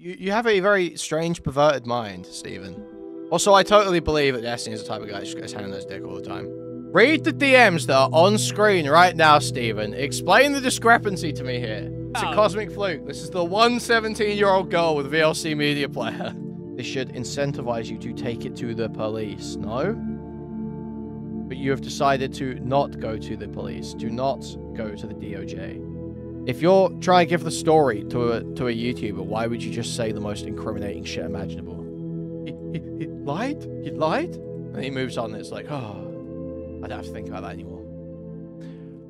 You have a very strange, perverted mind, Steven. Also, I totally believe that Destiny is the type of guy that just gets hand on his dick all the time. Read the DMs that are on screen right now, Steven. Explain the discrepancy to me here. It's a cosmic fluke. This is the 17-year-old girl with a VLC media player. This should incentivize you to take it to the police, no? But you have decided to not go to the police, to not go to the DOJ. If you're trying to give the story to a YouTuber, why would you just say the most incriminating shit imaginable? He lied? He lied? And he moves on and it's like, oh, I don't have to think about that anymore.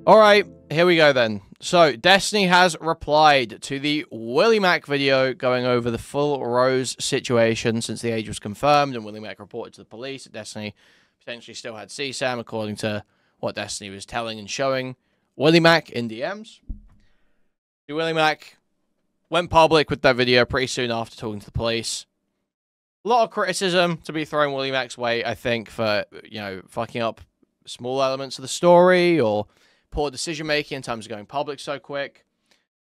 Alright, here we go then. So, Destiny has replied to the WillyMac video going over the full Rose situation since the age was confirmed and WillyMac reported to the police that Destiny potentially still had CSAM according to what Destiny was telling and showing WillyMac in DMs. WillyMac went public with that video pretty soon after talking to the police. A lot of criticism to be thrown WillyMac's way, I think, for, you know, fucking up small elements of the story or poor decision-making in terms of going public so quick.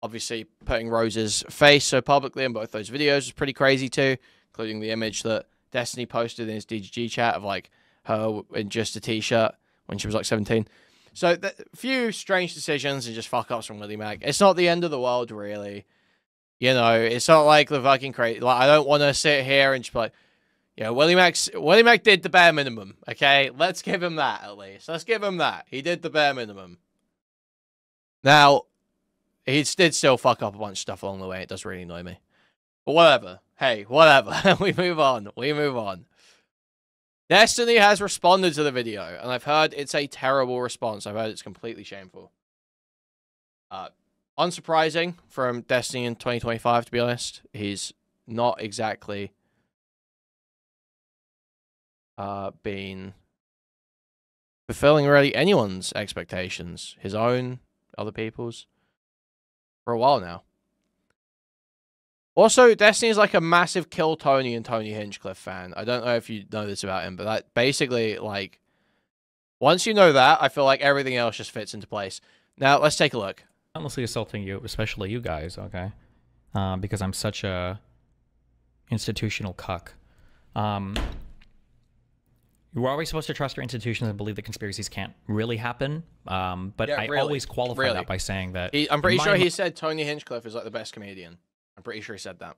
Obviously, putting Rose's face so publicly in both those videos was pretty crazy too, including the image that Destiny posted in his DGG chat of, like, her in just a t-shirt when she was, like, 17. So, a few strange decisions and just fuck-ups from WillyMac. It's not the end of the world, really. You know, it's not like the fucking crazy... Like, I don't want to sit here and just be like, you know, WillyMac did the bare minimum, okay? Let's give him that, at least. Let's give him that. He did the bare minimum. Now, he did still fuck up a bunch of stuff along the way. It does really annoy me. But whatever. Hey, whatever. We move on. We move on. Destiny has responded to the video, and I've heard it's a terrible response. I've heard it's completely shameful. Unsurprising from Destiny in 2025, to be honest. He's not exactly been fulfilling really anyone's expectations. His own, other people's, for a while now. Also, Destiny is like a massive Kill Tony and Tony Hinchcliffe fan. I don't know if you know this about him, but that basically, like, once you know that, I feel like everything else just fits into place. Now, let's take a look. Honestly assaulting you, especially you guys, okay? Because I'm such a institutional cuck. You're always supposed to trust your institutions and believe that conspiracies can't really happen. But yeah, I always qualify that by saying that... I'm pretty sure he said Tony Hinchcliffe is like the best comedian. I'm pretty sure he said that.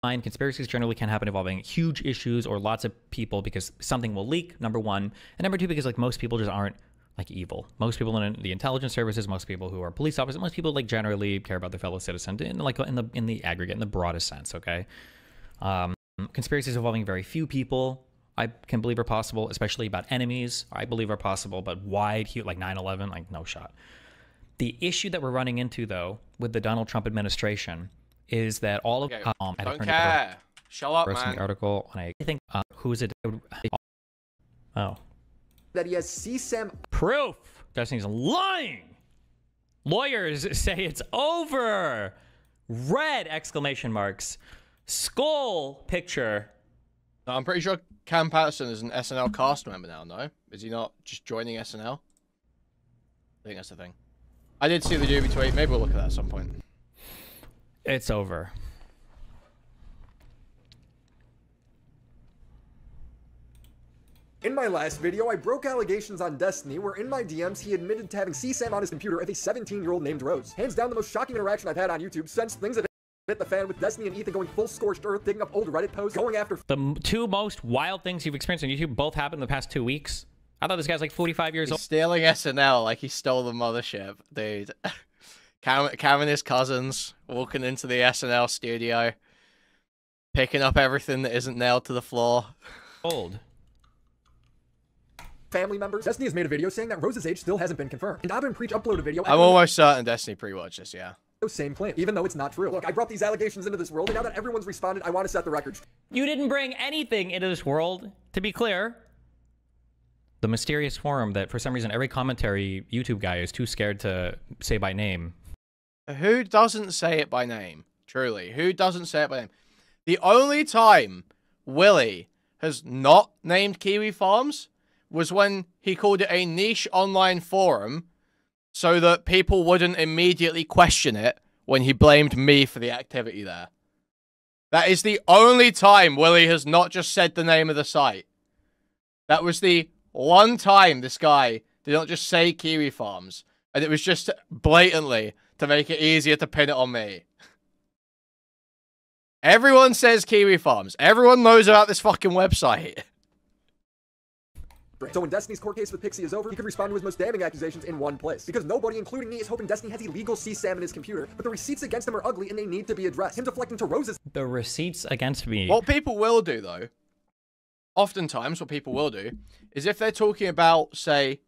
Conspiracies generally can't happen involving huge issues or lots of people because something will leak, number one. And number two, because like most people just aren't like evil. Most people in the intelligence services, most people who are police officers, most people like generally care about their fellow citizens in like in the aggregate, in the broadest sense, okay? Conspiracies involving very few people, I can believe are possible, especially about enemies, I believe are possible, but wide, huge, like 9/11, like no shot. The issue that we're running into, though, with the Donald Trump administration is that all of... don't care. Shut up, man. The article, and I think, who is it? Oh. That he has CSAM proof. Destiny's lying. Lawyers say it's over. Red exclamation marks. Skull picture. No, I'm pretty sure Cam Patterson is an SNL cast member now, no? Is he not just joining SNL? I think that's the thing. I did see the Doobie tweet. Maybe we'll look at that at some point. It's over. In my last video, I broke allegations on Destiny, where in my DMs, he admitted to having CSAM on his computer with a 17-year-old named Rose. Hands down the most shocking interaction I've had on YouTube since things have hit the fan, with Destiny and Ethan going full scorched earth, digging up old Reddit posts, going after... The two most wild things you've experienced on YouTube both happened in the past 2 weeks. I thought this guy's like 45 years old. Stealing SNL like he stole the mothership, dude. Cam and his cousins walking into the SNL studio, picking up everything that isn't nailed to the floor. Old. Family members. Destiny has made a video saying that Rose's age still hasn't been confirmed. And Abba and Preach uploaded a video. I'm almost certain Destiny pre-watched this, yeah. Same claim, even though it's not true. Look, I brought these allegations into this world, and now that everyone's responded, I want to set the record. You didn't bring anything into this world, to be clear. The mysterious forum that, for some reason, every commentary YouTube guy is too scared to say by name. Who doesn't say it by name? Truly, who doesn't say it by name? The only time Willy has not named Kiwi Farms was when he called it a niche online forum so that people wouldn't immediately question it when he blamed me for the activity there. That is the only time Willy has not just said the name of the site. That was the one time this guy did not just say Kiwi Farms. And it was just blatantly to make it easier to pin it on me. Everyone says Kiwi Farms. Everyone knows about this fucking website. So when Destiny's court case with Pixie is over, he could respond to his most damning accusations in one place. Because nobody, including me, is hoping Destiny has illegal CSAM in his computer, but the receipts against him are ugly and they need to be addressed. Him deflecting to Rose's— The receipts against me. What people will do, though, oftentimes what people will do, is if they're talking about, say,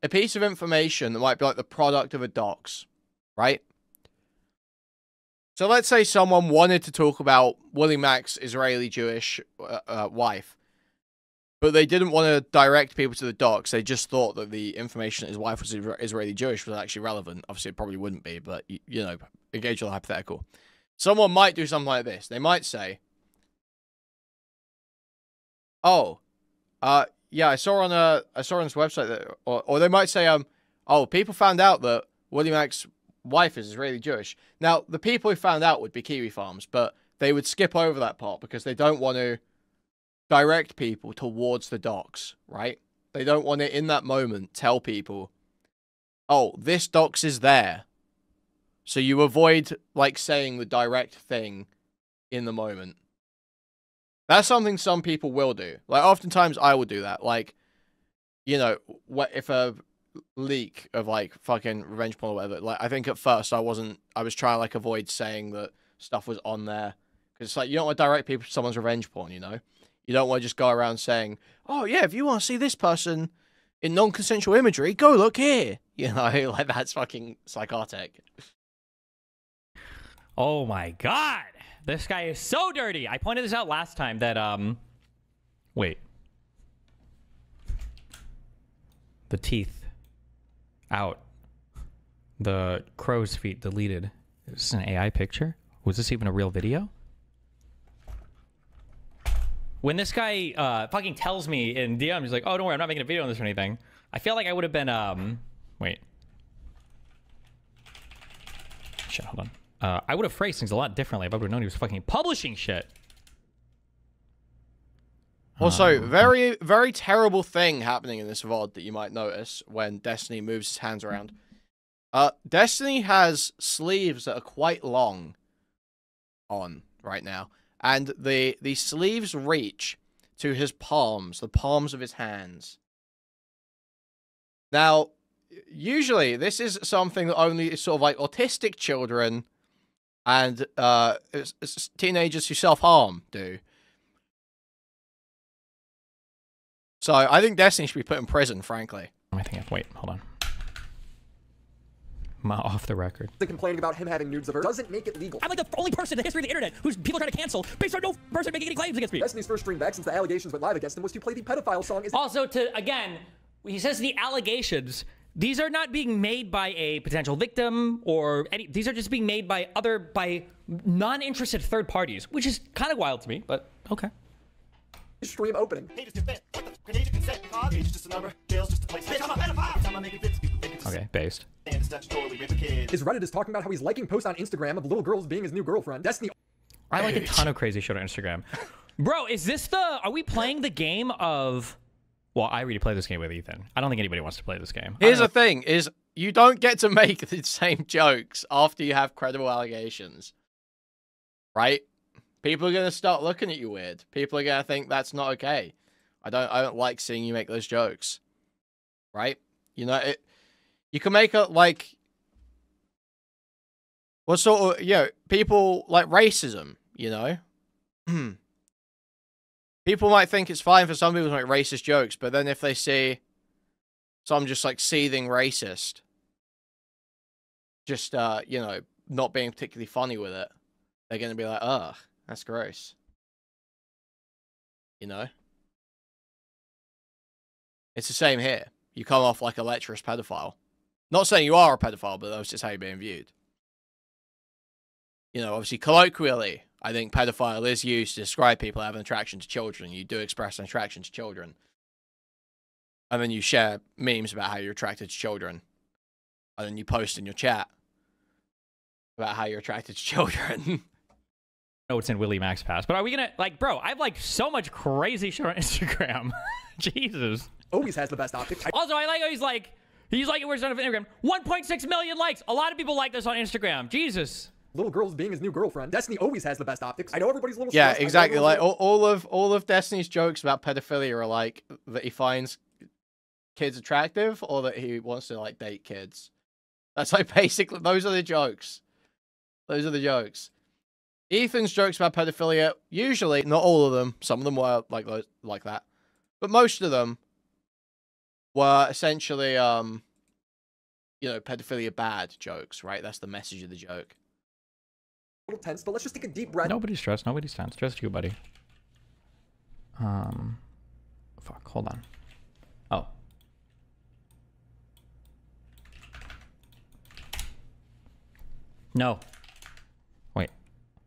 a piece of information that might be like the product of a docs, right? So let's say someone wanted to talk about WillyMac's Israeli-Jewish wife, but they didn't want to direct people to the docs. They just thought that the information that his wife was Israeli-Jewish was actually relevant. Obviously, it probably wouldn't be, but, you know, engage with a hypothetical. Someone might do something like this. They might say, oh, yeah, I saw on this website that, or they might say, oh, people found out that WillyMac's wife is Israeli Jewish. Now, the people who found out would be Kiwi Farms, but they would skip over that part because they don't want to direct people towards the docs, right? They don't want to, in that moment, tell people, oh, this docs is there. So you avoid, like, saying the direct thing in the moment. That's something some people will do. Like, oftentimes I would do that. Like, you know, if a leak of, like, fucking revenge porn or whatever, like, I think at first I was trying to, like, avoid saying that stuff was on there. Because it's like, you don't want to direct people to someone's revenge porn, you know? You don't want to just go around saying, oh, yeah, if you want to see this person in non-consensual imagery, go look here. You know, like, that's fucking psychotic. Oh my god! This guy is so dirty! I pointed this out last time that, wait. The teeth. Out. The crow's feet deleted. Is this an AI picture? Was this even a real video? When this guy fucking tells me in DM, he's like, oh, don't worry, I'm not making a video on this or anything. I feel like I would have been, wait. Shit, hold on. I would have phrased things a lot differently if I would have known he was fucking publishing shit. Also, very, very terrible thing happening in this VOD that you might notice when Destiny moves his hands around. Destiny has sleeves that are quite long on right now. And the sleeves reach to his palms, the palms of his hands. Now, usually this is something that only sort of like autistic children and teenagers who self-harm do. So I think Destiny should be put in prison, frankly. I think, wait, hold on. Off the record. Complaining about him having nudes of her doesn't make it legal. I'm like the only person in the history of the internet whose people are trying to cancel based on no person making any claims against me. Destiny's first stream back since the allegations went live against him was to play the pedophile song. Also, again, he says the allegations. These are not being made by a potential victim or any. These are just being made by non-interested third parties, which is kind of wild to me, but okay. Stream opening. Okay, based. His Reddit is talking about how he's liking posts on Instagram of little girls being his new girlfriend. Destiny. I like a ton of crazy shit on Instagram. Bro, is this are we playing the game of... Well, I already played this game with Ethan. I don't think anybody wants to play this game. Here's the thing, is you don't get to make the same jokes after you have credible allegations. Right? People are going to start looking at you weird. People are going to think that's not okay. I don't like seeing you make those jokes. Right? You know, you can make it like... What sort of, you know, people like racism, you know? People might think it's fine for some people to make racist jokes, but then if they see some just like seething racist, just, you know, not being particularly funny with it, they're going to be like, ugh, that's gross. You know? It's the same here. You come off like a lecherous pedophile. Not saying you are a pedophile, but that's just how you're being viewed. You know, obviously, colloquially, I think pedophile is used to describe people having attraction to children. You do express an attraction to children. And then you share memes about how you're attracted to children. And then you post in your chat about how you're attracted to children. know it's in WillyMac's past, but are we gonna like, bro? I have like so much crazy shit on Instagram. Jesus. Always has the best optics. Also, I like how he's like we're on Instagram. 1.6 million likes. A lot of people like this on Instagram. Jesus. Little girls being his new girlfriend. Destiny always has the best optics. I know everybody's a little Yeah, stressed. exactly. Like all of Destiny's jokes about pedophilia are like that he finds kids attractive or that he wants to like date kids. That's like basically those are the jokes. Those are the jokes. Ethan's jokes about pedophilia, usually, not all of them, some of them were like that, but most of them were essentially, you know, pedophilia bad jokes, right? That's the message of the joke. A little tense, but let's just take a deep breath. Nobody's stressed. Nobody's tense. Just you, buddy. Fuck. Hold on. Oh. No. Wait.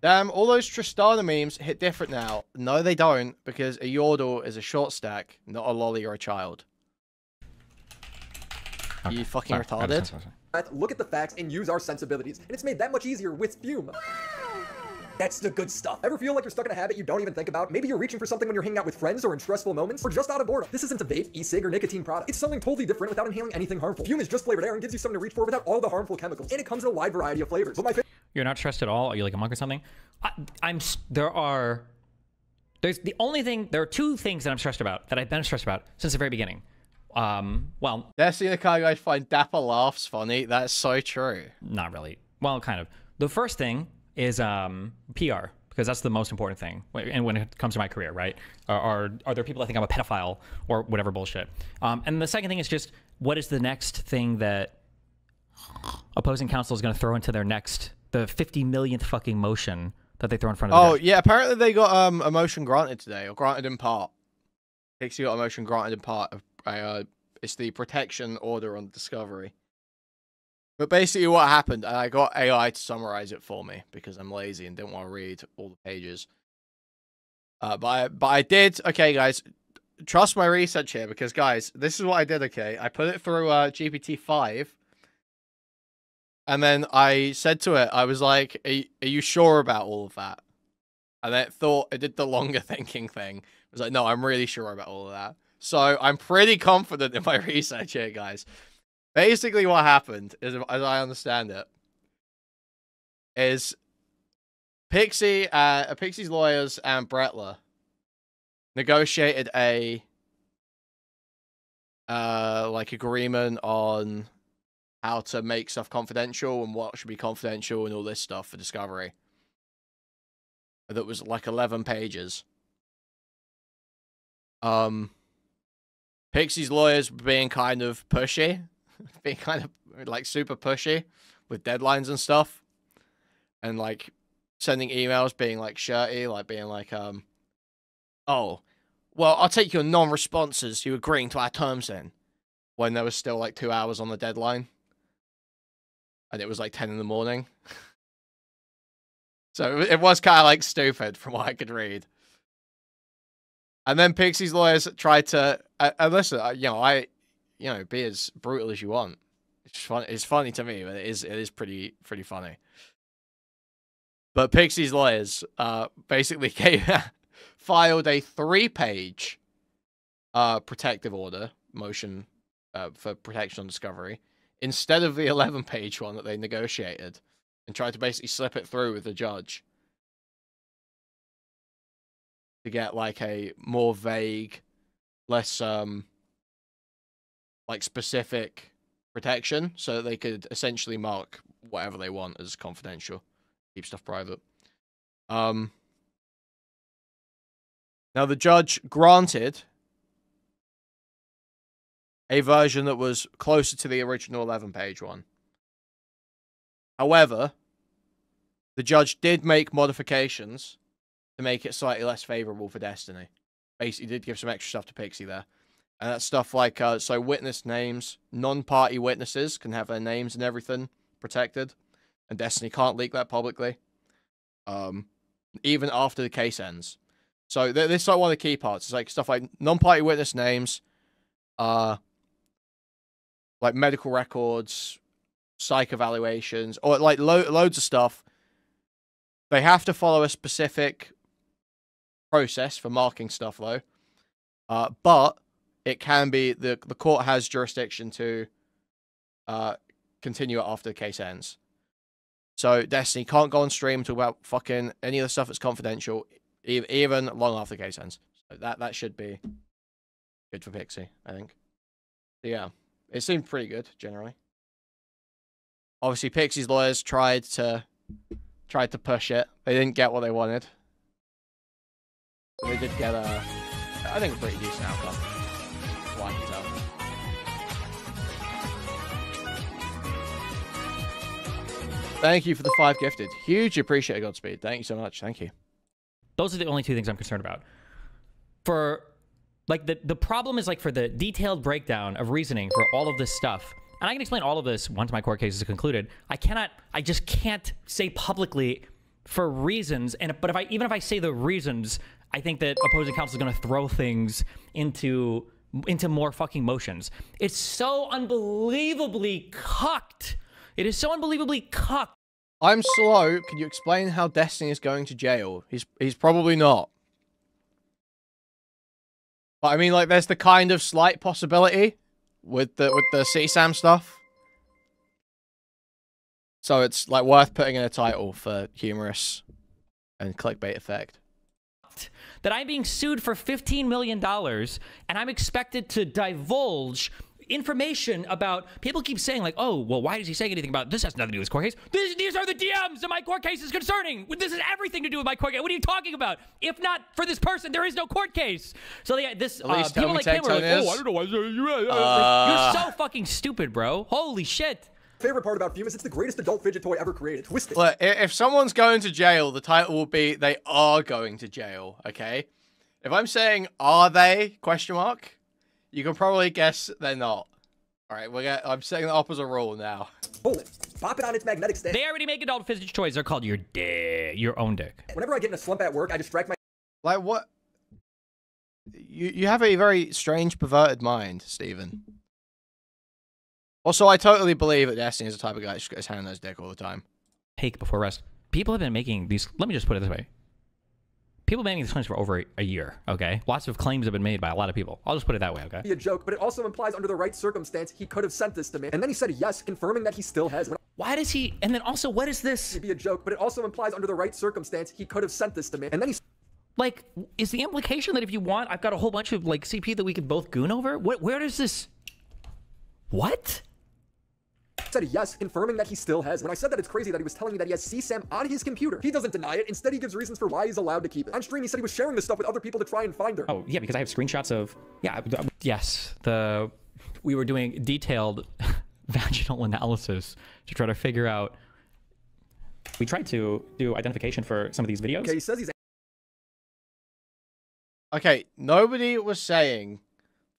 Damn, all those Tristana memes hit different now. No, they don't, because a yordle is a short stack, not a lolly or a child. Okay. You fucking Sorry. retarded? Look at the facts and use our sensibilities. And it's made that much easier with Spume. That's the good stuff. Ever feel like you're stuck in a habit you don't even think about? Maybe you're reaching for something when you're hanging out with friends or in stressful moments, or just out of boredom. This isn't a vape, e-cig, or nicotine product. It's something totally different without inhaling anything harmful. Spume is just flavored air and gives you something to reach for without all the harmful chemicals. And it comes in a wide variety of flavors. But my favorite... You're not stressed at all? Are you like a monk or something? There are two things that I'm stressed about, that I've been stressed about since the very beginning. Well, Destiny the car guys find dapper laughs funny. That's so true. not really. Well, kind of. The first thing is PR, because that's the most important thing. And when it comes to my career, right? Are there people that think I'm a pedophile or whatever bullshit? And the second thing is just, what is the next thing that opposing counsel is going to throw into their the 50 millionth fucking motion that they throw in front of the judge? Yeah, apparently they got a motion granted today, or granted in part. Pixie got a motion granted in part. It's the protection order on Discovery. But basically what happened, and I got AI to summarize it for me, because I'm lazy and didn't want to read all the pages. But I did, okay guys, trust my research here, because guys, this is what I did, okay? I put it through GPT-5, and then I said to it, I was like, are you sure about all of that? And then it did the longer thinking thing. It was like, no, I'm really sure about all of that. So I'm pretty confident in my research here, guys. Basically what happened, is, as I understand it, is Pixie's lawyers and Brettler negotiated a like agreement on how to make stuff confidential and what should be confidential and all this stuff for Discovery. That was like 11 pages. Pixie's lawyers being kind of pushy, being kind of like super pushy with deadlines and stuff, and like sending emails being like shirty, like being like, oh, well, I'll take your non-responses. You agreeing to our terms then, when there was still like 2 hours on the deadline, and it was like 10 in the morning. So it was kind of like stupid from what I could read. And then Pixie's lawyers tried to, listen, be as brutal as you want. It's fun. It's funny to me, but it is pretty funny. But Pixie's lawyers basically filed a 3-page protective order motion for protection on Discovery instead of the 11-page one that they negotiated, and tried to basically slip it through with the judge to get like a more vague, less like specific protection, so that they could essentially mark whatever they want as confidential, keep stuff private. Now the judge granted a version that was closer to the original 11-page one. However, the judge did make modifications to make it slightly less favorable for Destiny. Basically, did give some extra stuff to Pixie there. And that's stuff like, so witness names, non-party witnesses can have their names and everything protected, and Destiny can't leak that publicly, even after the case ends. So this is like one of the key parts. It's like stuff like non-party witness names, like medical records, psych evaluations, or like loads of stuff They have to follow a specific process for marking stuff, though. But it can be the court has jurisdiction to continue it after the case ends. So Destiny can't go on stream and talk about fucking any of the stuff that's confidential, even long after the case ends. So that should be good for Pixie, I think. So yeah, it seemed pretty good generally. Obviously, Pixie's lawyers tried to push it. They didn't get what they wanted. They did get I think a pretty decent outcome. Well, I can tell. Thank you for the 5 gifted. Huge appreciate it, Godspeed. Thank you so much. Thank you. Those are the only 2 things I'm concerned about. For, like, the problem is, like, for the detailed breakdown of reasoning for all of this stuff, and I can explain all of this once my court case is concluded. I just can't say publicly for reasons, but even if I say the reasons, I think that opposing counsel is going to throw things into more fucking motions. It's so unbelievably cucked. It is so unbelievably cucked. I'm slow. Can you explain how Destiny is going to jail? He's probably not. But I mean, like, there's the kind of slight possibility with the CSAM stuff. So it's like worth putting in a title for humorous and clickbait effect. That I'm being sued for $15 million and I'm expected to divulge information about, people keep saying like, oh, well, why is he saying anything about this? Has nothing to do with his court case. These are the DMs that my court case is concerning. This has everything to do with my court case. What are you talking about? If not for this person, there is no court case. So yeah, this people like him are like, oh, I don't know why. You're so fucking stupid, bro. Holy shit. Favorite part about Fume is it's the greatest adult fidget toy ever created. Twist it. Look, if someone's going to jail, the title will be they are going to jail, okay? If I'm saying are they, question mark, you can probably guess they're not. Alright, I'm setting that up as a rule now. Hold it. Pop it on its magnetic stand. They already make adult fidget toys. They're called your dick. Your own dick. Whenever I get in a slump at work, I distract my... Like, what? You have a very strange, perverted mind, Steven. Also, I totally believe that Destiny is the type of guy that just gets hand on his dick all the time. Take before rest. People have been making these... Let me just put it this way. People have been making these claims for over a year, okay? Lots of claims have been made by a lot of people. I'll just put it that way, okay? Be a joke, but it also implies under the right circumstance, he could have sent this to me. And then he said yes, confirming that he still has. Why does he... And then also, what is this? It'd be a joke, but it also implies under the right circumstance, he could have sent this to me. And then he... Like, is the implication that if you want, I've got a whole bunch of, like, CP that we could both goon over? Where does this... What? Said yes, confirming that he still has. When I said that, it's crazy that he was telling me that he has CSAM on his computer. He doesn't deny it. Instead, he gives reasons for why he's allowed to keep it. On stream, he said he was sharing this stuff with other people to try and find her. Oh, yeah, because I have screenshots of... Yeah, yes. We were doing detailed vaginal analysis to try to figure out... We tried to do identification for some of these videos. Okay, he says he's... Okay, nobody was saying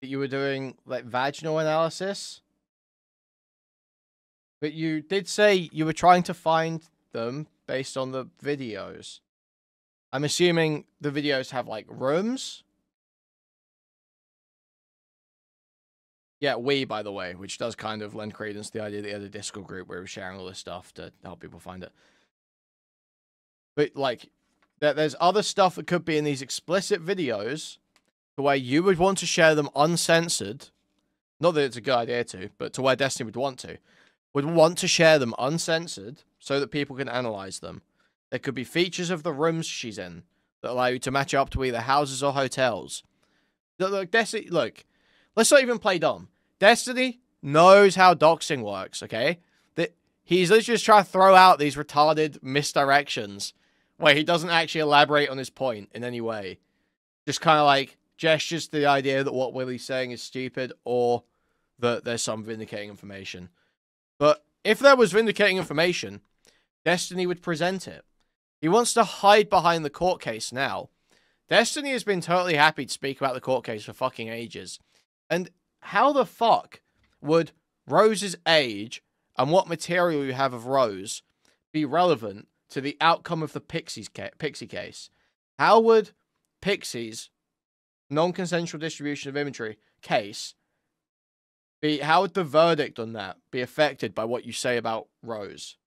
that you were doing, like, vaginal analysis. But you did say you were trying to find them based on the videos. I'm assuming the videos have, like, rooms? Yeah, by the way, which does kind of lend credence to the idea that he had a Discord group where he was sharing all this stuff to help people find it. But, like, there's other stuff that could be in these explicit videos to where you would want to share them uncensored. Not that it's a good idea to, but to where Destiny would want to share them uncensored so that people can analyze them. There could be features of the rooms she's in that allow you to match up to either houses or hotels. Look, Destiny, look, let's not even play dumb. Destiny knows how doxing works, okay? He's literally just trying to throw out these retarded misdirections where he doesn't actually elaborate on his point in any way. Just kind of like gestures to the idea that what Willy's saying is stupid or that there's some vindicating information. But if there was vindicating information, Destiny would present it. He wants to hide behind the court case now. Destiny has been totally happy to speak about the court case for fucking ages. And how the fuck would Rose's age and what material you have of Rose be relevant to the outcome of the Pixie case? How would Pixie's non-consensual distribution of imagery case how would the verdict on that be affected by what you say about Rose?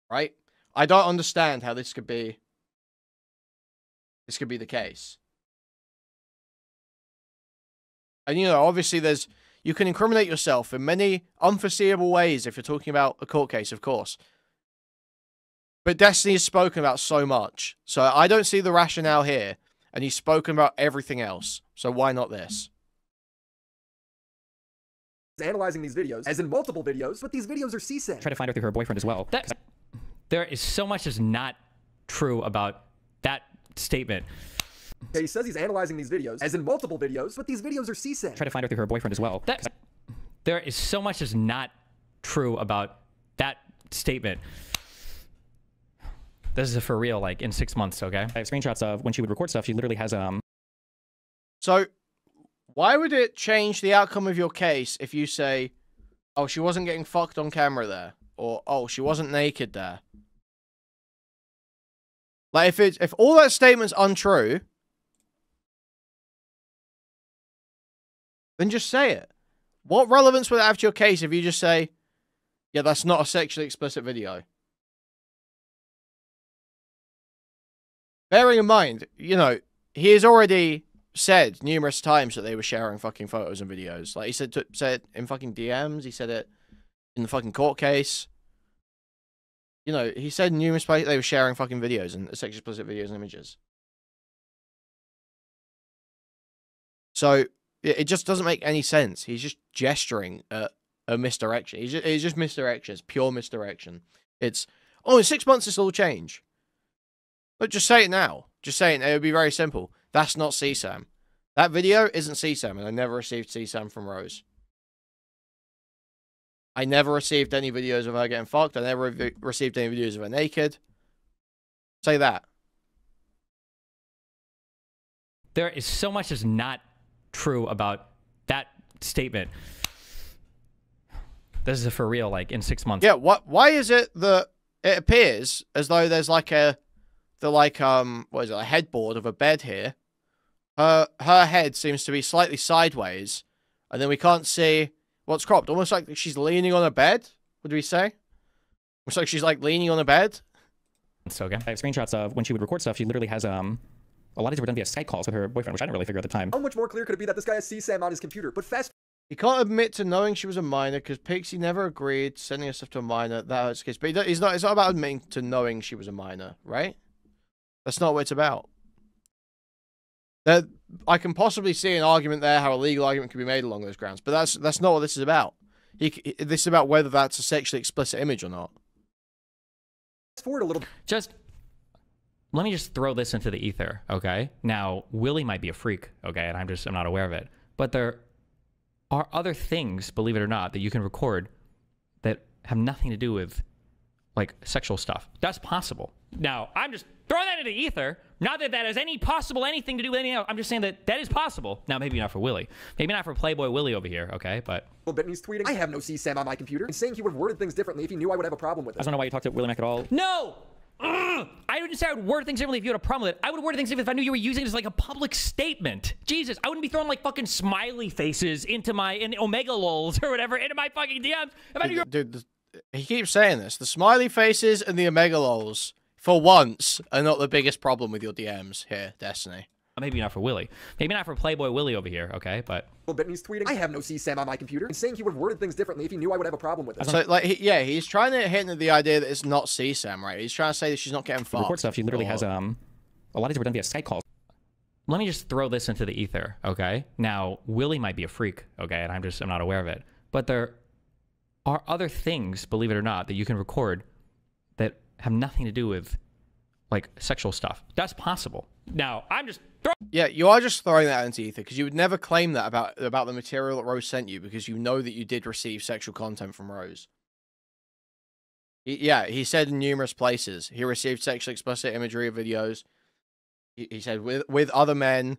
Right? I don't understand how this could be the case. And, you know, obviously you can incriminate yourself in many unforeseeable ways if you're talking about a court case, of course. But Destiny is spoken about so much. So I don't see the rationale here. And he's spoken about everything else. So why not this? Analyzing these videos, as in multiple videos, but these videos are CSAM. Try to find her through her boyfriend as well. There is so much that's not true about that statement. Okay, he says he's analyzing these videos, as in multiple videos, but these videos are CSAM. Try to find her through her boyfriend as well. There is so much that's not true about that statement. This is for real, like in 6 months, okay? I have screenshots of when she would record stuff. She literally has So, why would it change the outcome of your case if you say, oh, she wasn't getting fucked on camera there, or oh, she wasn't naked there? Like if all that statement's untrue, then just say it. What relevance would it have to your case if you just say, yeah, that's not a sexually explicit video? Bearing in mind, you know, he has already said numerous times that they were sharing fucking photos and videos. Like, he said it in fucking DMs. He said it in the fucking court case. You know, he said numerous places they were sharing fucking videos and sexually explicit videos and images. So, it just doesn't make any sense. He's just gesturing at a misdirection. He's just misdirection. It's pure misdirection. It's, oh, in 6 months this will all change. But just say it now. Just say it. It would be very simple. That's not CSAM. That video isn't CSAM, and I never received CSAM from Rose. I never received any videos of her getting fucked. I never received any videos of her naked. Say that. There is so much that's not true about that statement. This is for real, like in 6 months. Yeah, why is it that it appears as though there's like what is it, a headboard of a bed here? Her head seems to be slightly sideways, and then we can't see what's cropped. Almost like she's leaning on a bed, would we say? Looks like she's like leaning on a bed. So again, I have screenshots of when she would record stuff. She literally has a lot of these were done via Skype calls with her boyfriend, which I didn't really figure at the time. How much more clear could it be that this guy has CSAM on his computer? But fast. He can't admit to knowing she was a minor because Pixie never agreed sending her stuff to a minor. That hurts his case. But it's not about admitting to knowing she was a minor, right? That's not what it's about. I can possibly see an argument there, how a legal argument can be made along those grounds, but that's not what this is about. This is about whether that's a sexually explicit image or not. Fast forward a little. Just let me just throw this into the ether, okay? Now, Willie might be a freak, okay, and I'm not aware of it, but there are other things, believe it or not, that you can record that have nothing to do with like sexual stuff. That's possible. Now, I'm just throwing that into the ether. Not that that has anything to do with anything else. I'm just saying that that is possible. Now, maybe not for Willie. Maybe not for Playboy Willie over here, okay? But A little bit, and he's tweeting, I have no CSAM on my computer, and saying he would have worded things differently if he knew I would have a problem with it. I don't know why you talked to WillyMac at all. No! I didn't say I would word things differently if you had a problem with it. I would word things differently if I knew you were using it as like a public statement. Jesus, I wouldn't be throwing like fucking smiley faces into my Omega lols or whatever into my fucking DMs. If I knew Dude, he keeps saying this. The smiley faces and the omega lols, for once, are not the biggest problem with your DMs here, Destiny. Maybe not for Willie. Maybe not for Playboy Willie over here, okay? But A little bit, and he's tweeting, I have no CSAM on my computer, and saying he would have worded things differently if he knew I would have a problem with it. So, like, he's trying to hint at the idea that it's not CSAM, right? He's trying to say that she's not getting fucked. record stuff. She literally has a lot of these were done via Skype calls. Let me just throw this into the ether, okay? Now, Willie might be a freak, okay, and I'm not aware of it. But there are other things, believe it or not, that you can record that have nothing to do with like sexual stuff. That's possible. Now, I'm just Yeah, you are just throwing that into ether because you would never claim that about the material that Rose sent you because you know that you did receive sexual content from Rose. He said in numerous places he received sexually explicit imagery of videos. He said with other men,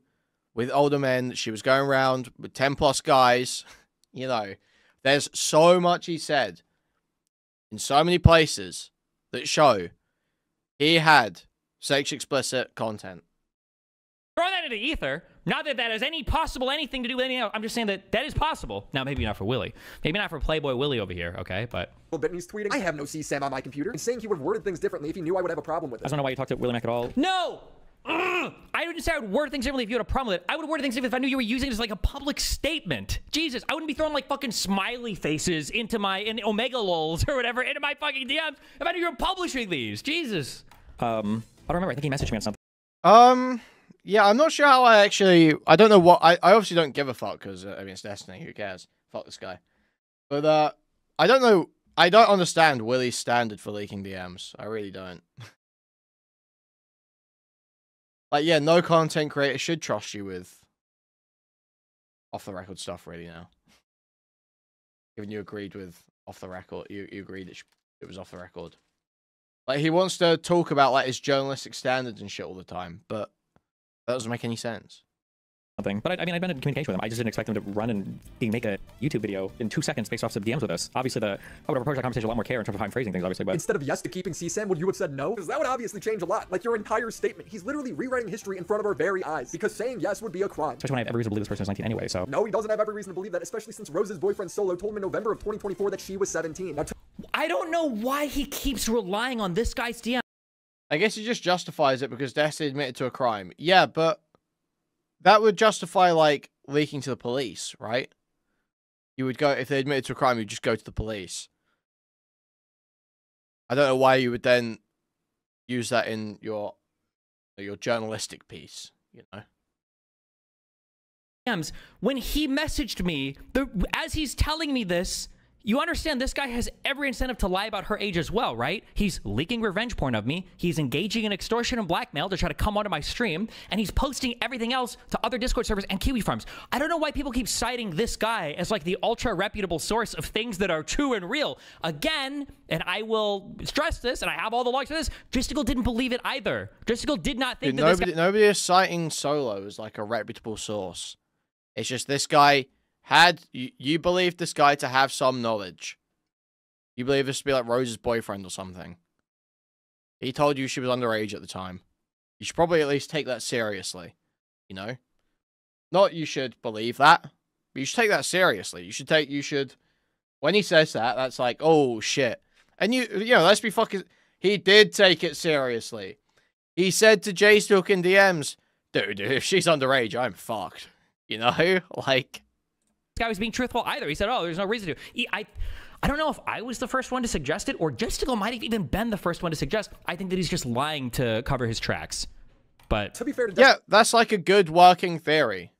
with older men, she was going around with 10+ guys. You know, there's so much he said in so many places that show he had sexually explicit content. throw that into ether. Not that that has any possible anything to do with anything else. I'm just saying that that is possible. Now, maybe not for Willy. Maybe not for Playboy Willy over here, okay? But... Well, Bit, and he's tweeting, I have no CSAM on my computer, and saying he would have worded things differently if he knew I would have a problem with it. I don't know why you talked to WillyMac at all. No! I wouldn't say I would word things differently if you had a problem with it. I would word things differently if I knew you were using it as like a public statement. Jesus, I wouldn't be throwing like fucking smiley faces into my Omega lols or whatever into my fucking DMs if I knew you were publishing these. Jesus. I don't remember. I think he messaged me on something. Yeah, I'm not sure how I don't know what, I obviously don't give a fuck because, I mean, it's Destiny, who cares? Fuck this guy. But, I don't know, I don't understand Willy's standard for leaking DMs. I really don't. Like, yeah, no content creator should trust you with off-the-record stuff, really, now. Given you agreed with off-the-record, you agreed that it was off-the-record. Like, he wants to talk about, like, his journalistic standards and shit all the time, but that doesn't make any sense. But I mean, I've been in communication with him. I just didn't expect him to run and make a YouTube video in 2 seconds based off some DMs with us. Obviously, I would have approached that conversation a lot more care in terms of how I'm phrasing things, obviously. But instead of yes to keeping CSAM, would you have said no? Because that would obviously change a lot. Like your entire statement. He's literally rewriting history in front of our very eyes. Because saying yes would be a crime. Especially when I have every reason to believe this person is 19 anyway, so. No, he doesn't have every reason to believe that, especially since Rose's boyfriend Solo told him in November of 2024 that she was 17. Now, I don't know why he keeps relying on this guy's DM. I guess he just justifies it because Destiny admitted to a crime. Yeah, but that would justify, like, leaking to the police, right? You would go, if they admitted to a crime, you'd just go to the police. I don't know why you would then use that in your journalistic piece, you know? When he messaged me, as he's telling me this, you understand this guy has every incentive to lie about her age as well, right? He's leaking revenge porn of me. He's engaging in extortion and blackmail to try to come onto my stream. And he's posting everything else to other Discord servers and Kiwi farms. I don't know why people keep citing this guy as like the ultra reputable source of things that are true and real. Again, and I will stress this, and I have all the logs for this, Dristicle didn't believe it either. Dristicle did not think that nobody is citing Solo as like a reputable source. It's just this guy... You believe this guy to have some knowledge. You believe this to be like Rose's boyfriend or something. He told you she was underage at the time. You should probably at least take that seriously. You know? Not you should believe that. But you should take that seriously. You should... When he says that, that's like, oh, shit. And you know, let's be fucking... He did take it seriously. He said to J-Stalk in DMs, dude, if she's underage, I'm fucked. You know? Like... guy was being truthful either. He said, oh, there's no reason to. I don't know if I was the first one to suggest it or Justical might have even been the first one to suggest. I think that he's just lying to cover his tracks. But to be fair to yeah, that's like a good working theory.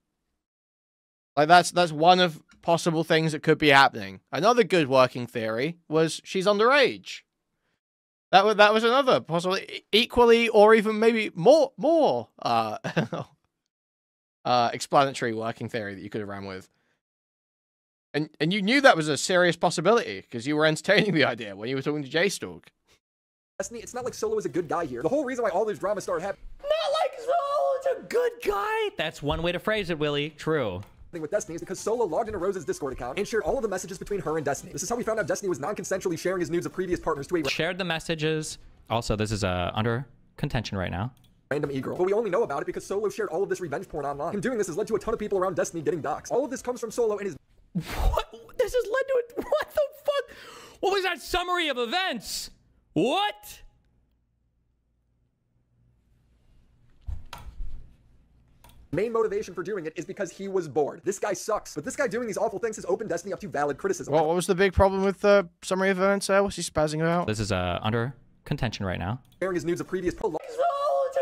Like that's one of possible things that could be happening. Another good working theory was she's underage. That was another possibly equally or even maybe more explanatory working theory that you could have ran with. And you knew that was a serious possibility because you were entertaining the idea when you were talking to J-Stalk. Destiny, it's not like Solo is a good guy here. The whole reason why all this drama started happening... Not like Solo's a good guy! That's one way to phrase it, Willy. True. ...with Destiny is because Solo logged into Rose's Discord account and shared all of the messages between her and Destiny. This is how we found out Destiny was non-consensually sharing his nudes of previous partners to a... Shared the messages. Also, this is under contention right now. Random e-girl. But we only know about it because Solo shared all of this revenge porn online. Him doing this has led to a ton of people around Destiny getting doxxed. All of this comes from Solo and his... What? This has led to it. What the fuck? What was that summary of events? What? Main motivation for doing it is because he was bored. This guy sucks. But this guy doing these awful things has opened Destiny up to valid criticism. What was the big problem with the summary of events there? What's he spazzing about? This is under contention right now. Sharing his nudes of previous... Solo's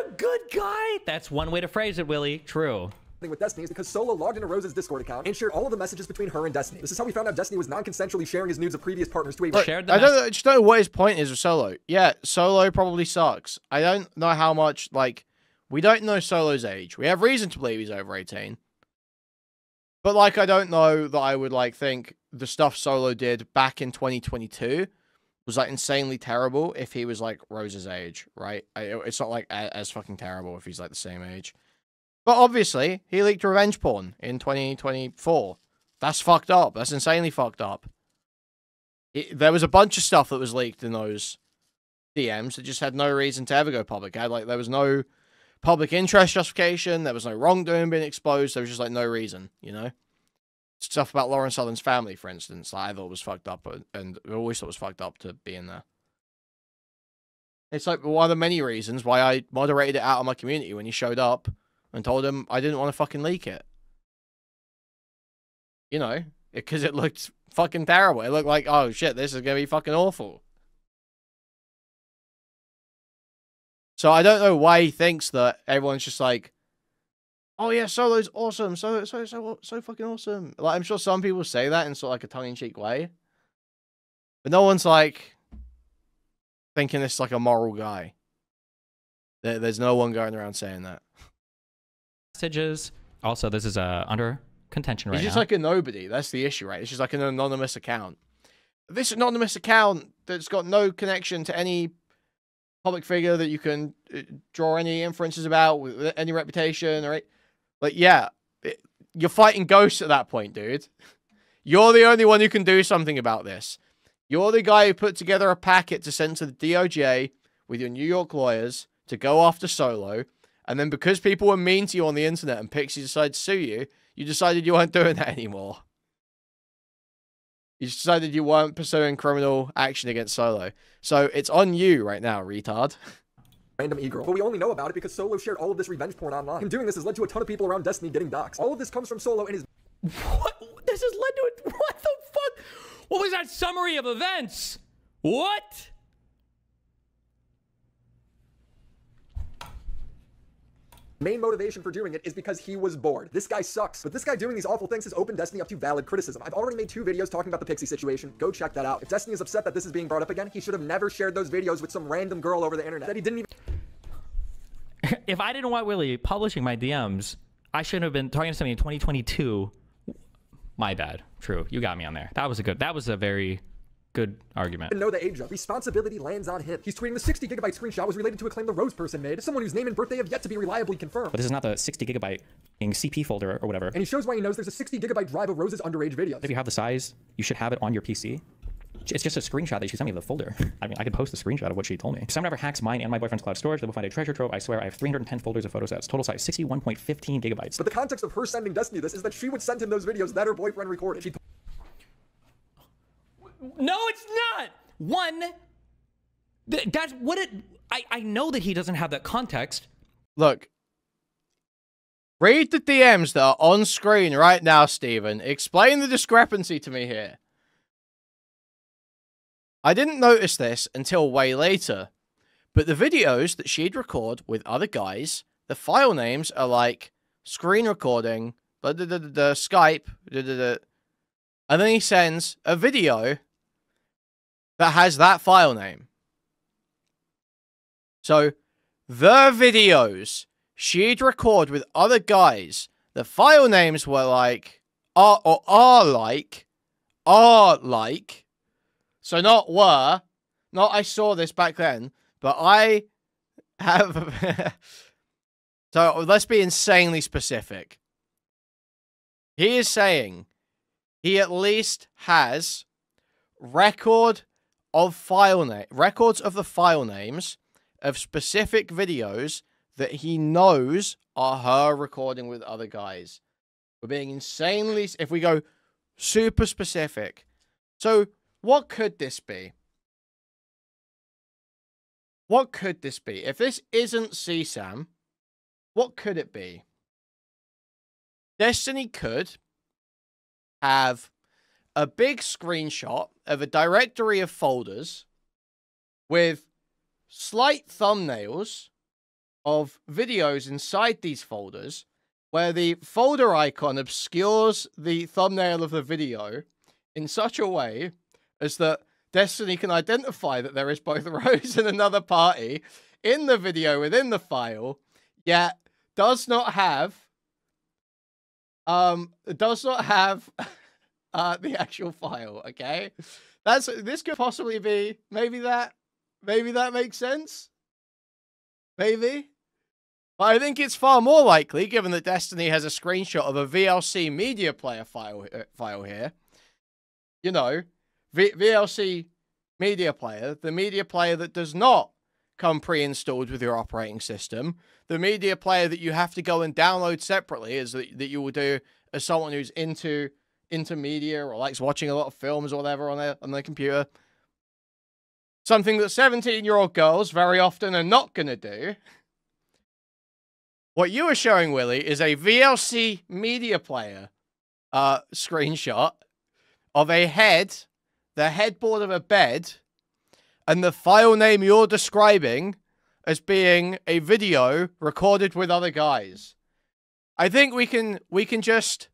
a good guy. That's one way to phrase it, Willy. True. With Destiny is because Solo logged into Rose's Discord account and shared all of the messages between her and Destiny. This is how we found out Destiny was non-consensually sharing his nudes of previous partners to a... I just don't know what his point is with Solo. Yeah, Solo probably sucks. I don't know how much, like... We don't know Solo's age. We have reason to believe he's over 18. But, like, I don't know that I would, like, think the stuff Solo did back in 2022 was, like, insanely terrible if he was, like, Rose's age, right? It's not, like, as fucking terrible if he's, like, the same age. But obviously, he leaked revenge porn in 2024. That's fucked up. That's insanely fucked up. There was a bunch of stuff that was leaked in those DMs that just had no reason to ever go public. There was no public interest justification. There was no wrongdoing being exposed. There was just like no reason, you know? Stuff about Lauren Southern's family, for instance, I thought was fucked up, and I always thought was fucked up to be in there. It's like one of the many reasons why I moderated it out of my community when he showed up and told him I didn't want to fucking leak it. You know, because it looked fucking terrible. It looked like, oh shit, this is going to be fucking awful. So I don't know why he thinks that everyone's just like, oh yeah, Solo's awesome, so fucking awesome. Like, I'm sure some people say that in sort of like a tongue-in-cheek way, but no one's like thinking this is like a moral guy. There's no one going around saying that. Messages. Also, this is under contention right now. He's just like a nobody. That's the issue, right? It's just like an anonymous account. This anonymous account that's got no connection to any public figure that you can draw any inferences about with any reputation, right? Like, yeah, you're fighting ghosts at that point, dude. You're the only one who can do something about this. You're the guy who put together a packet to send to the DOJ with your New York lawyers to go after Solo. And then because people were mean to you on the internet and Pixie decided to sue you, you decided you weren't doing that anymore. You decided you weren't pursuing criminal action against Solo. So it's on you right now, retard. Random e-girl. But we only know about it because Solo shared all of this revenge porn online. Him doing this has led to a ton of people around Destiny getting doxxed. All of this comes from Solo and his... What? This has led to it. What the fuck? What was that summary of events? What? Main motivation for doing it is because he was bored. This guy sucks. But this guy doing these awful things has opened Destiny up to valid criticism. I've already made 2 videos talking about the Pixie situation. Go check that out. If Destiny is upset that this is being brought up again, he should have never shared those videos with some random girl over the internet that he didn't even... If I didn't want Willy publishing my DMs, I shouldn't have been talking to somebody in 2022. My bad. True. You got me on there. That was a very good argument. Know the age of responsibility lands on him. He's tweeting the 60 gigabyte screenshot was related to a claim the Rose person made, someone whose name and birthday have yet to be reliably confirmed. But this is not the 60 gigabyte CP folder or whatever. And he shows why he knows there's a 60 gigabyte drive of Rose's underage videos. If you have the size, you should have it on your PC. It's just a screenshot that she sent me of the folder. I mean, I could post a screenshot of what she told me. If someone ever hacks mine and my boyfriend's cloud storage, they will find a treasure trove. I swear I have 310 folders of photo sets. Total size 61.15 gigabytes. But the context of her sending Destiny this is that she would send him those videos that her boyfriend recorded. No, it's not. One, that's what it... I know that he doesn't have that context. Look. Read the DMs that are on screen right now, Steven. Explain the discrepancy to me here. I didn't notice this until way later, but the videos that she'd record with other guys, the file names are like screen recording, Skype, and then he sends a video that has that file name. So, the videos she'd record with other guys, the file names were like, are like, so not were, not I saw this back then, but I have, so let's be insanely specific. He is saying he at least has records of the file names of specific videos that he knows are her recording with other guys. We're being insanely, if we go super specific. So, what could this be? What could this be? If this isn't CSAM, what could it be? Destiny could have a big screenshot of a directory of folders with slight thumbnails of videos inside these folders where the folder icon obscures the thumbnail of the video in such a way as that Destiny can identify that there is both Rose and another party in the video within the file, yet does not have the actual file, okay? This could possibly be maybe that makes sense. Maybe. But I think it's far more likely, given that Destiny has a screenshot of a VLC media player file here. You know, VLC media player, the media player that does not come pre-installed with your operating system. The media player that you have to go and download separately is that you will do as someone who's into media or likes watching a lot of films or whatever on their computer. Something that 17-year-old girls very often are not going to do. What you are showing, Willy, is a VLC media player screenshot of a head, the headboard of a bed, and the file name you're describing as being a video recorded with other guys. I think we can just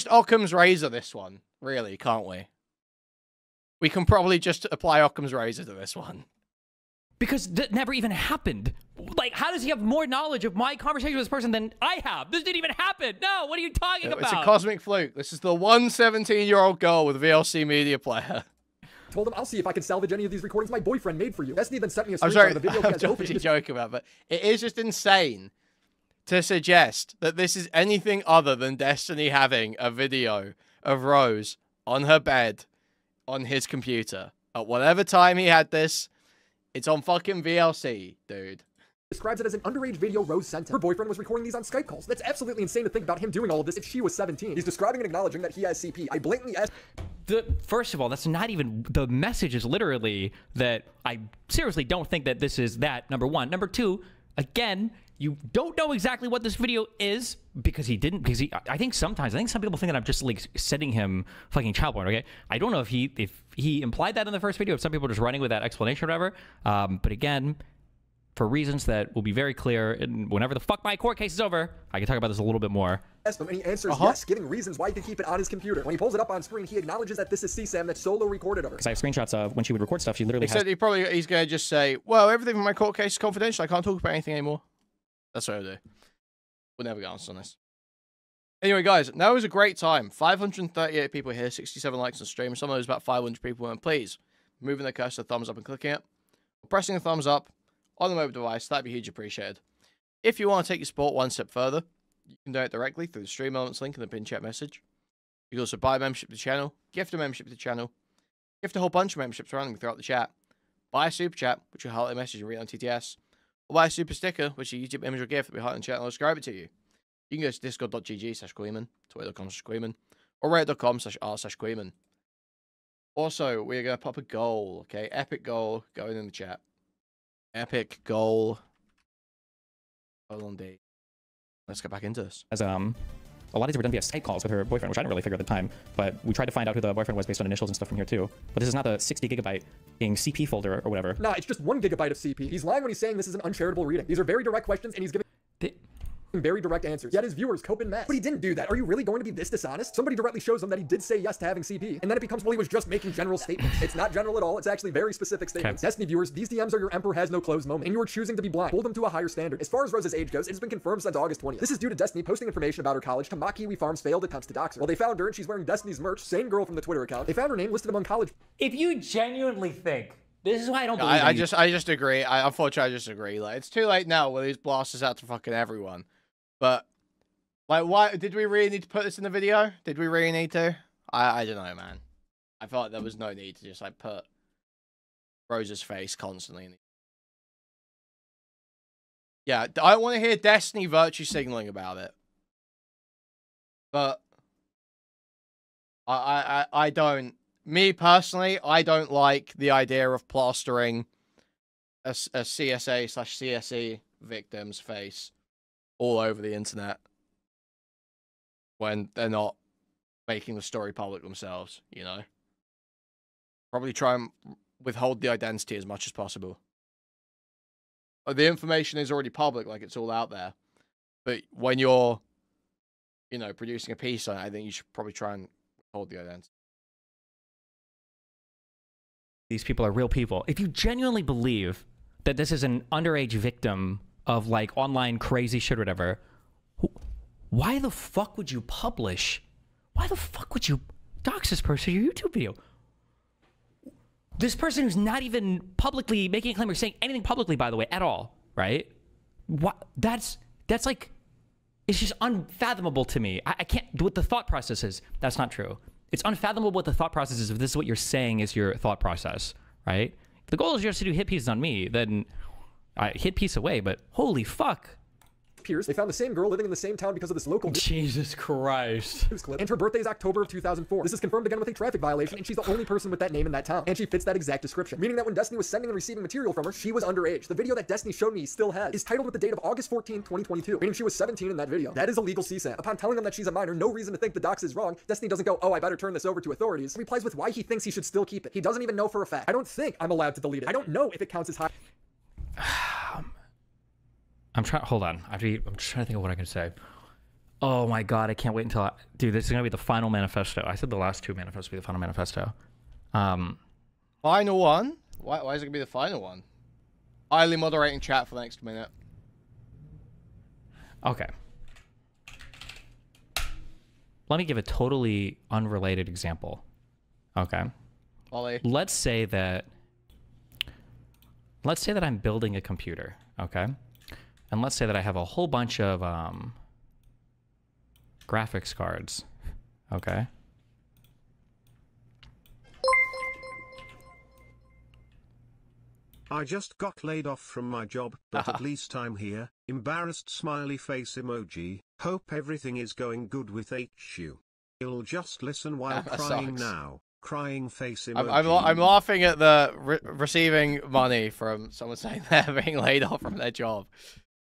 Occam's razor this one, really, can't we? We can probably just apply Occam's razor to this one. Because that never even happened. Like, how does he have more knowledge of my conversation with this person than I have? This didn't even happen. No, what are you talking about? It's a cosmic fluke. This is the one 17-year-old girl with a VLC media player. Told him, I'll see if I can salvage any of these recordings my boyfriend made for you. Destiny then sent me a I'm screenshot sorry, of the video. I'm totally joking about it, but it is just insane to suggest that this is anything other than Destiny having a video of Rose on her bed on his computer. At whatever time he had this, it's on fucking VLC, dude. Describes it as an underage video Rose sent him. Her boyfriend was recording these on Skype calls. That's absolutely insane to think about him doing all of this if she was 17. He's describing and acknowledging that he has CP. I blatantly asked... First of all, that's not even... The message is literally that I seriously don't think that this is that, number one. Number two, again, you don't know exactly what this video is because he didn't... Because I think some people think that I'm just, like, sending him fucking child porn, okay? I don't know if he implied that in the first video, if some people are just running with that explanation or whatever. But again... For reasons that will be very clear, and whenever the fuck my court case is over, I can talk about this a little bit more. Asked him, and he answers yes, giving reasons why he can keep it on his computer. When he pulls it up on screen, he acknowledges that this is CSAM that solo recorded of her. Because I have screenshots of when she would record stuff, she literally Except he's going to just say, well, everything in my court case is confidential. I can't talk about anything anymore. That's what I'll do. We'll never get answers on this. Anyway, guys, now is a great time. 538 people here, 67 likes on stream. Some of those about 500 people. And please, moving the cursor, thumbs up and clicking it. Pressing the thumbs up on the mobile device, that'd be hugely appreciated. If you want to take your support one step further, you can do it directly through the stream elements link in the pinned chat message. You can also buy a membership to the channel, gift a membership to the channel, gift a whole bunch of memberships randomly throughout the chat, buy a super chat, which will highlight a message and read on TTS, or buy a super sticker, which is a YouTube image or gift that will highlight in the chat and I'll describe it to you. You can go to discord.gg/Kuihman, twitter.com/Kuihman, or reddit.com/r/Kuihman. Also, we're going to pop a goal, okay? Epic goal going in the chat. Epic goal. Hold on, D. Let's get back into this. As a lot of these were done via Skype calls with her boyfriend, which I didn't really figure at the time, but we tried to find out who the boyfriend was based on initials and stuff from here too. But this is not the 60 gigabyte being CP folder or whatever. Nah, it's just 1 gigabyte of CP. He's lying when he's saying this is an uncharitable reading. These are very direct questions, and he's giving very direct answers. Yet his viewers cope in mass. But he didn't do that. Are you really going to be this dishonest? Somebody directly shows him that he did say yes to having CP, and then it becomes, well, he was just making general statements. It's not general at all. It's actually very specific statements. Okay. Destiny viewers, these DMs are your emperor has no clothes moment, and you are choosing to be blind. Hold them to a higher standard. As far as Rose's age goes, it has been confirmed since August 20th. This is due to Destiny posting information about her college to mock Kiwi Farm's failed attempts to dox her. Well, they found her, and she's wearing Destiny's merch, same girl from the Twitter account. They found her name listed among college. If you genuinely think... This is why I don't believe I just agree. Unfortunately, I just agree. Like, it's too late now. Well, these blasters out to fucking everyone. But... Like, why did we really need to put this in the video? Did we really need to? I don't know, man. I felt like there was no need to just, like, put Rose's face constantly in the... Yeah, I don't want to hear Destiny virtue signaling about it. But I don't... Me, personally, I don't like the idea of plastering a CSA/CSE victim's face all over the internet when they're not making the story public themselves, you know? Probably try and withhold the identity as much as possible. The information is already public, like it's all out there. But when you're, you know, producing a piece on it, I think you should probably try and withhold the identity. These people are real people. If you genuinely believe that this is an underage victim of, like, online crazy shit or whatever, why the fuck would you publish? Why the fuck would you dox this person in your YouTube video? This person who's not even publicly making a claim or saying anything publicly, by the way, at all, right? What? That's like, it's just unfathomable to me. I can't, what the thought process is, that's not true. It's unfathomable what the thought process is if this is what you're saying is your thought process, right? the goal is just to do hit pieces on me, then I hit piece away, but holy fuck. Peers, they found the same girl living in the same town because of this local Jesus Christ. news clip, and her birthday is October of 2004. This is confirmed again with a traffic violation, and she's the only person with that name in that town, and she fits that exact description, meaning that when Destiny was sending and receiving material from her, she was underage. The video that Destiny showed me still has is titled with the date of August 14, 2022, meaning she was 17 in that video. That is illegal CSAM. Upon telling them that she's a minor, no reason to think the dox is wrong, Destiny doesn't go, oh, I better turn this over to authorities. He replies with why he thinks he should still keep it. He doesn't even know for a fact. I don't think I'm allowed to delete it. I don't know if it counts as high. Hold on. I'm just trying to think of what I can say. Oh my god, I can't wait until dude, this is gonna be the final manifesto. I said the last two manifestos will be the final manifesto. Final one? Why is it gonna be the final one? Highly moderating chat for the next minute. Okay. Let me give a totally unrelated example. Okay. Ollie. Let's say that I'm building a computer, okay? And let's say that I have a whole bunch of graphics cards, okay? I just got laid off from my job, but at least I'm here. Embarrassed smiley face emoji. Hope everything is going good with HU. You'll just listen while crying sucks. Now. Crying face emoji. I'm laughing at the receiving money from someone saying they're being laid off from their job.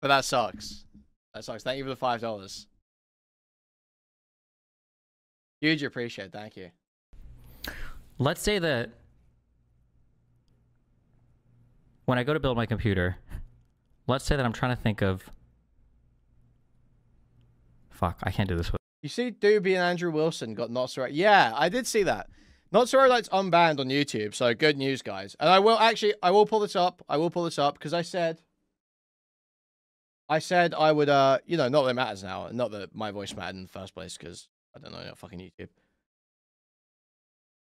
But that sucks. That sucks. Thank you for the $5. Huge appreciate. Thank you. Let's say that when I go to build my computer, let's say that I'm trying to think of... Fuck, I can't do this. You see Doobie and Andrew Wilson got Not So Right. Yeah, I did see that. Not So Right Light's unbanned on YouTube, so good news, guys. And I will pull this up. I will pull this up because I said I would, you know, not that it matters now. Not that my voice mattered in the first place, because I don't know, fucking YouTube.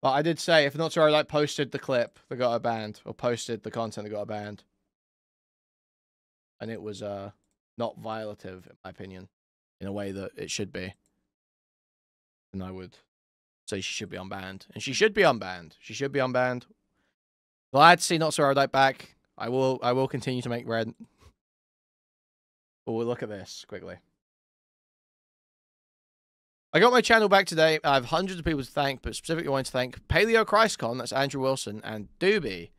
But I did say, if Not So Right Light posted the clip that got her banned, or posted the content that got her banned, and it was, not violative, in my opinion, in a way that it should be, then I would say she should be unbanned. And she should be unbanned. She should be unbanned. Glad to see Not So Right Light back. I will continue to make red. But we'll look at this quickly. I got my channel back today. I have hundreds of people to thank, but specifically wanted to thank Paleo ChristCon, that's Andrew Wilson, and Doobie.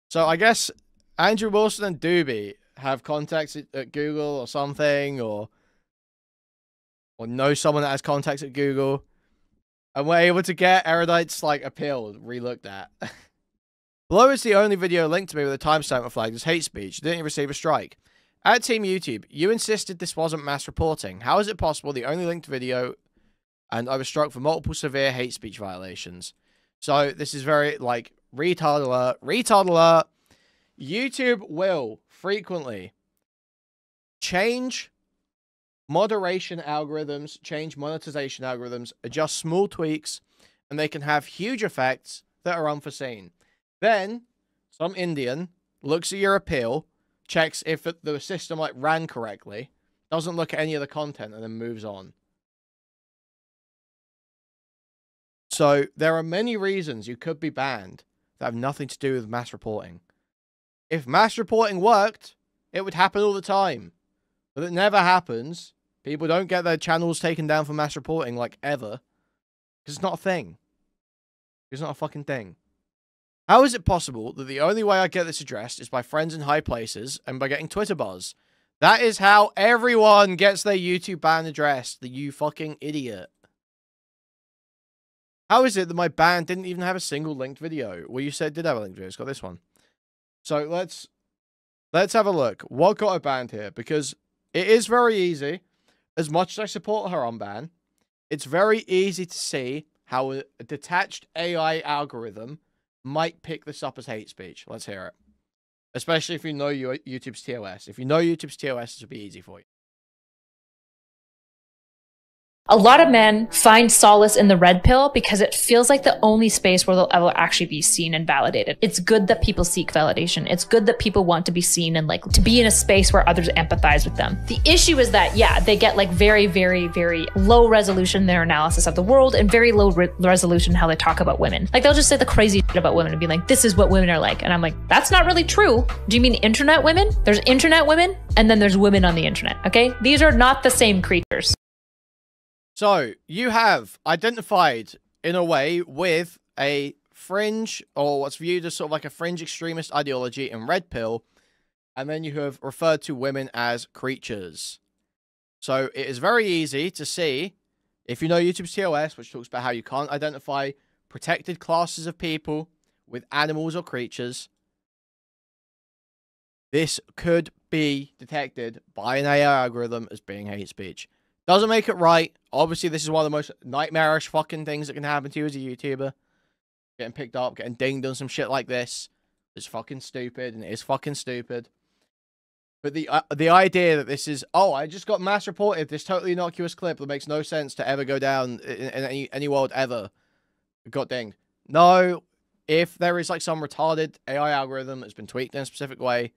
So I guess Andrew Wilson and Doobie have contacts at Google or something, or know someone that has contacts at Google, and we're able to get Erudite's, like, appeal relooked at. Below is the only video linked to me with a timestamp flagged as hate speech. Didn't receive a strike. At Team YouTube, you insisted this wasn't mass reporting. How is it possible the only linked video and I was struck for multiple severe hate speech violations? So this is very, like, retard alert. Retard alert. YouTube will frequently change moderation algorithms, change monetization algorithms, adjust small tweaks, and they can have huge effects that are unforeseen. Then, some Indian looks at your appeal, checks if the system, like, ran correctly, doesn't look at any of the content, and then moves on. So, there are many reasons you could be banned that have nothing to do with mass reporting. If mass reporting worked, it would happen all the time. But it never happens. People don't get their channels taken down for mass reporting, like, ever. Because it's not a thing. It's not a fucking thing. How is it possible that the only way I get this addressed is by friends in high places and by getting Twitter buzz? That is how everyone gets their YouTube ban addressed, you fucking idiot. How is it that my ban didn't even have a single linked video? Well, you said it did have a linked video. It's got this one. So let's have a look. What got her banned here? Because it is very easy. As much as I support her unban, it's very easy to see how a detached AI algorithm might pick this up as hate speech. Let's hear it. Especially if you know YouTube's TOS. If you know YouTube's TOS, this will be easy for you. A lot of men find solace in the red pill because it feels like the only space where they'll ever actually be seen and validated. It's good that people seek validation. It's good that people want to be seen and like to be in a space where others empathize with them. The issue is that, yeah, they get like very, very, very low resolution in their analysis of the world and very low resolution how they talk about women. Like they'll just say the crazy shit about women and be like, this is what women are like. And I'm like, that's not really true. Do you mean internet women? There's internet women and then there's women on the internet, okay? These are not the same creatures. So, you have identified, in a way, with a fringe, or what's viewed as sort of like a fringe extremist ideology in Red Pill, and then you have referred to women as creatures. So, it is very easy to see, if you know YouTube's TOS, which talks about how you can't identify protected classes of people with animals or creatures, this could be detected by an AI algorithm as being hate speech. Doesn't make it right. Obviously, this is one of the most nightmarish fucking things that can happen to you as a YouTuber. Getting picked up, getting dinged on some shit like this. It's fucking stupid, and it is fucking stupid. But the idea that this is, oh, I just got mass reported this totally innocuous clip that makes no sense to ever go down in any world ever got dinged. No, if there is like some retarded AI algorithm that's been tweaked in a specific way,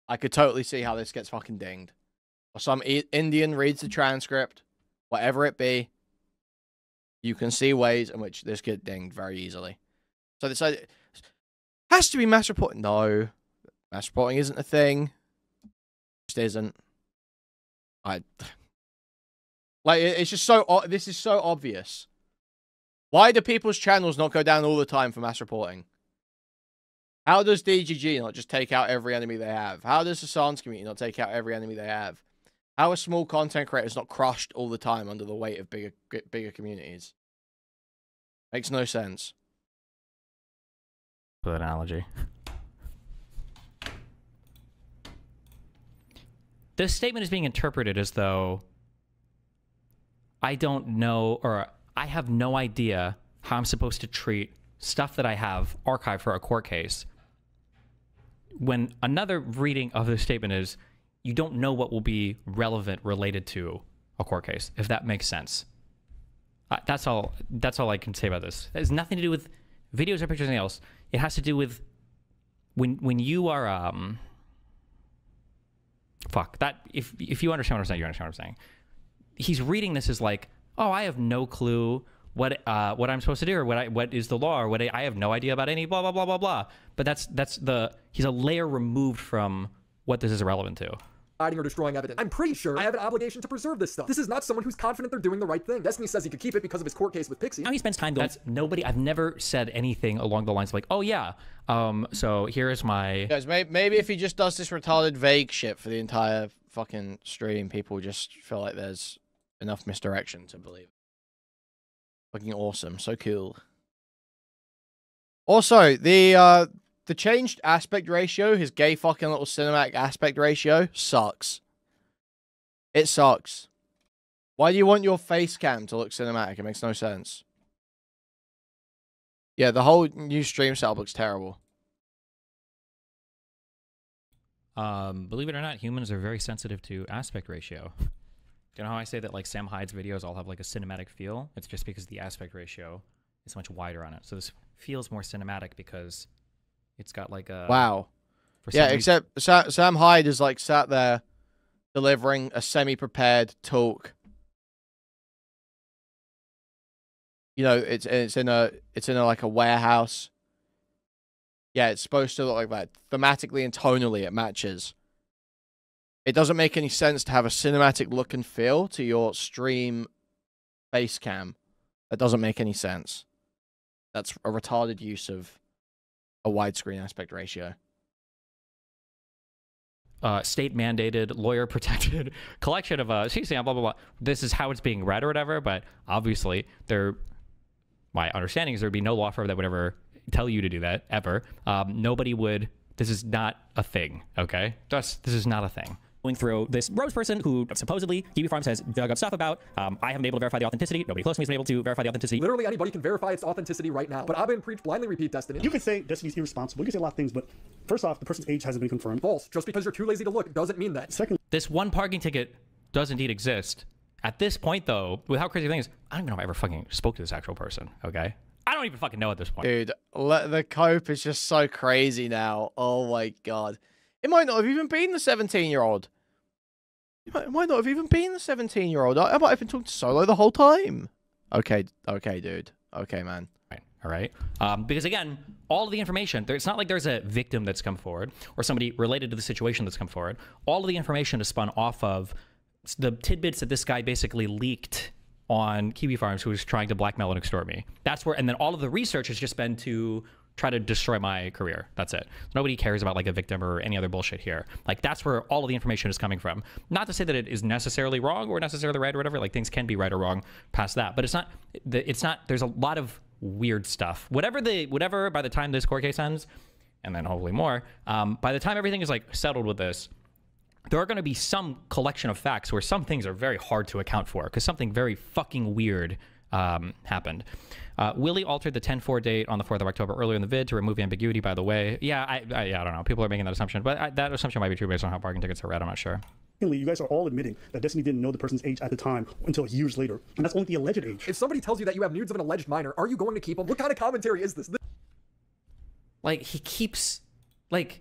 I could totally see how this gets fucking dinged. Or some Indian reads the transcript, whatever it be, you can see ways in which this gets dinged very easily. So this has to be mass reporting. No, mass reporting isn't a thing. It just isn't. It's just so. This is so obvious. Why do people's channels not go down all the time for mass reporting? How does DGG not just take out every enemy they have? How does the Sans community not take out every enemy they have? How are small content creators not crushed all the time under the weight of bigger communities? Makes no sense. Good analogy. This statement is being interpreted as though I don't know, or I have no idea how I'm supposed to treat stuff that I have archived for a court case. When another reading of this statement is, you don't know what will be relevant related to a court case, if that makes sense. That's all I can say about this. It has nothing to do with videos or pictures or anything else. It has to do with when you are if you understand what I'm saying, you understand what I'm saying. He's reading this as like, oh, I have no clue what I'm supposed to do, or what is the law, or I have no idea about any blah blah blah blah blah. But he's a layer removed from what this is relevant to. Hiding or destroying evidence. I'm pretty sure I have an obligation to preserve this stuff. This is not someone who's confident they're doing the right thing. Destiny says he could keep it because of his court case with Pixie. Now he spends time going, I've never said anything along the lines of like, oh yeah, so here's my... Guys, maybe if he just does this retarded vague shit for the entire fucking stream, people just feel like there's enough misdirection to believe. Fucking awesome. So cool. Also, the changed aspect ratio, his gay fucking little cinematic aspect ratio, sucks. It sucks. Why do you want your face cam to look cinematic? It makes no sense. Yeah, the whole new stream setup looks terrible. Believe it or not, humans are very sensitive to aspect ratio. Do you know how I say that like Sam Hyde's videos all have like a cinematic feel? It's just because the aspect ratio is much wider on it. So this feels more cinematic because it's got like a... Wow. Yeah, except Sam Hyde is like sat there delivering a semi-prepared talk. You know, it's in a like a warehouse. Yeah, it's supposed to look like that. Thematically and tonally, it matches. It doesn't make any sense to have a cinematic look and feel to your stream face cam. That doesn't make any sense. That's a retarded use of a widescreen aspect ratio. State-mandated, lawyer-protected collection of blah, blah, blah. This is how it's being read or whatever, but obviously, my understanding is there would be no law firm that would ever tell you to do that, ever. Nobody would. This is not a thing, okay? This is not a thing. Going through this Rose person who supposedly Kiwi Farms has dug up stuff about. I haven't been able to verify the authenticity. Nobody close to me has been able to verify the authenticity. Literally anybody can verify its authenticity right now. But I've been preached blindly repeat Destiny. You could say Destiny's irresponsible. You could say a lot of things, but first off, the person's age hasn't been confirmed. False. Just because you're too lazy to look doesn't mean that. Second, this one parking ticket does indeed exist, At this point, though, with how crazy the thing is, I don't even know if I ever fucking spoke to this actual person, okay? I don't even fucking know at this point. Dude, the cope is just so crazy now. Oh my god. It might not have even been the 17-year-old. It might not have even been the 17-year-old. I might have been talking to Solo the whole time. Okay, dude. Okay, man. All right. Because again, all of the information, it's not like there's a victim that's come forward or somebody related to the situation that's come forward. All of the information is spun off of the tidbits that this guy basically leaked on Kiwi Farms, who was trying to blackmail and extort me. That's where, and then all of the research has just been to try to destroy my career. That's it. Nobody cares about like a victim or any other bullshit here. Like that's where all of the information is coming from. Not to say that it is necessarily wrong or necessarily right or whatever. Like things can be right or wrong past that, but it's not. There's a lot of weird stuff. Whatever by the time this court case ends, and then hopefully more, by the time everything is like settled with this, there are going to be some collection of facts where some things are very hard to account for because something very fucking weird happened. Willie altered the 10-4 date on the 4th of October earlier in the vid to remove ambiguity, by the way. Yeah, I don't know. People are making that assumption, but that assumption might be true based on how parking tickets are read. I'm not sure. You guys are all admitting that Destiny didn't know the person's age at the time until years later. And that's only the alleged age. If somebody tells you that you have nudes of an alleged minor, are you going to keep them? What kind of commentary is this? Like, he keeps... Like...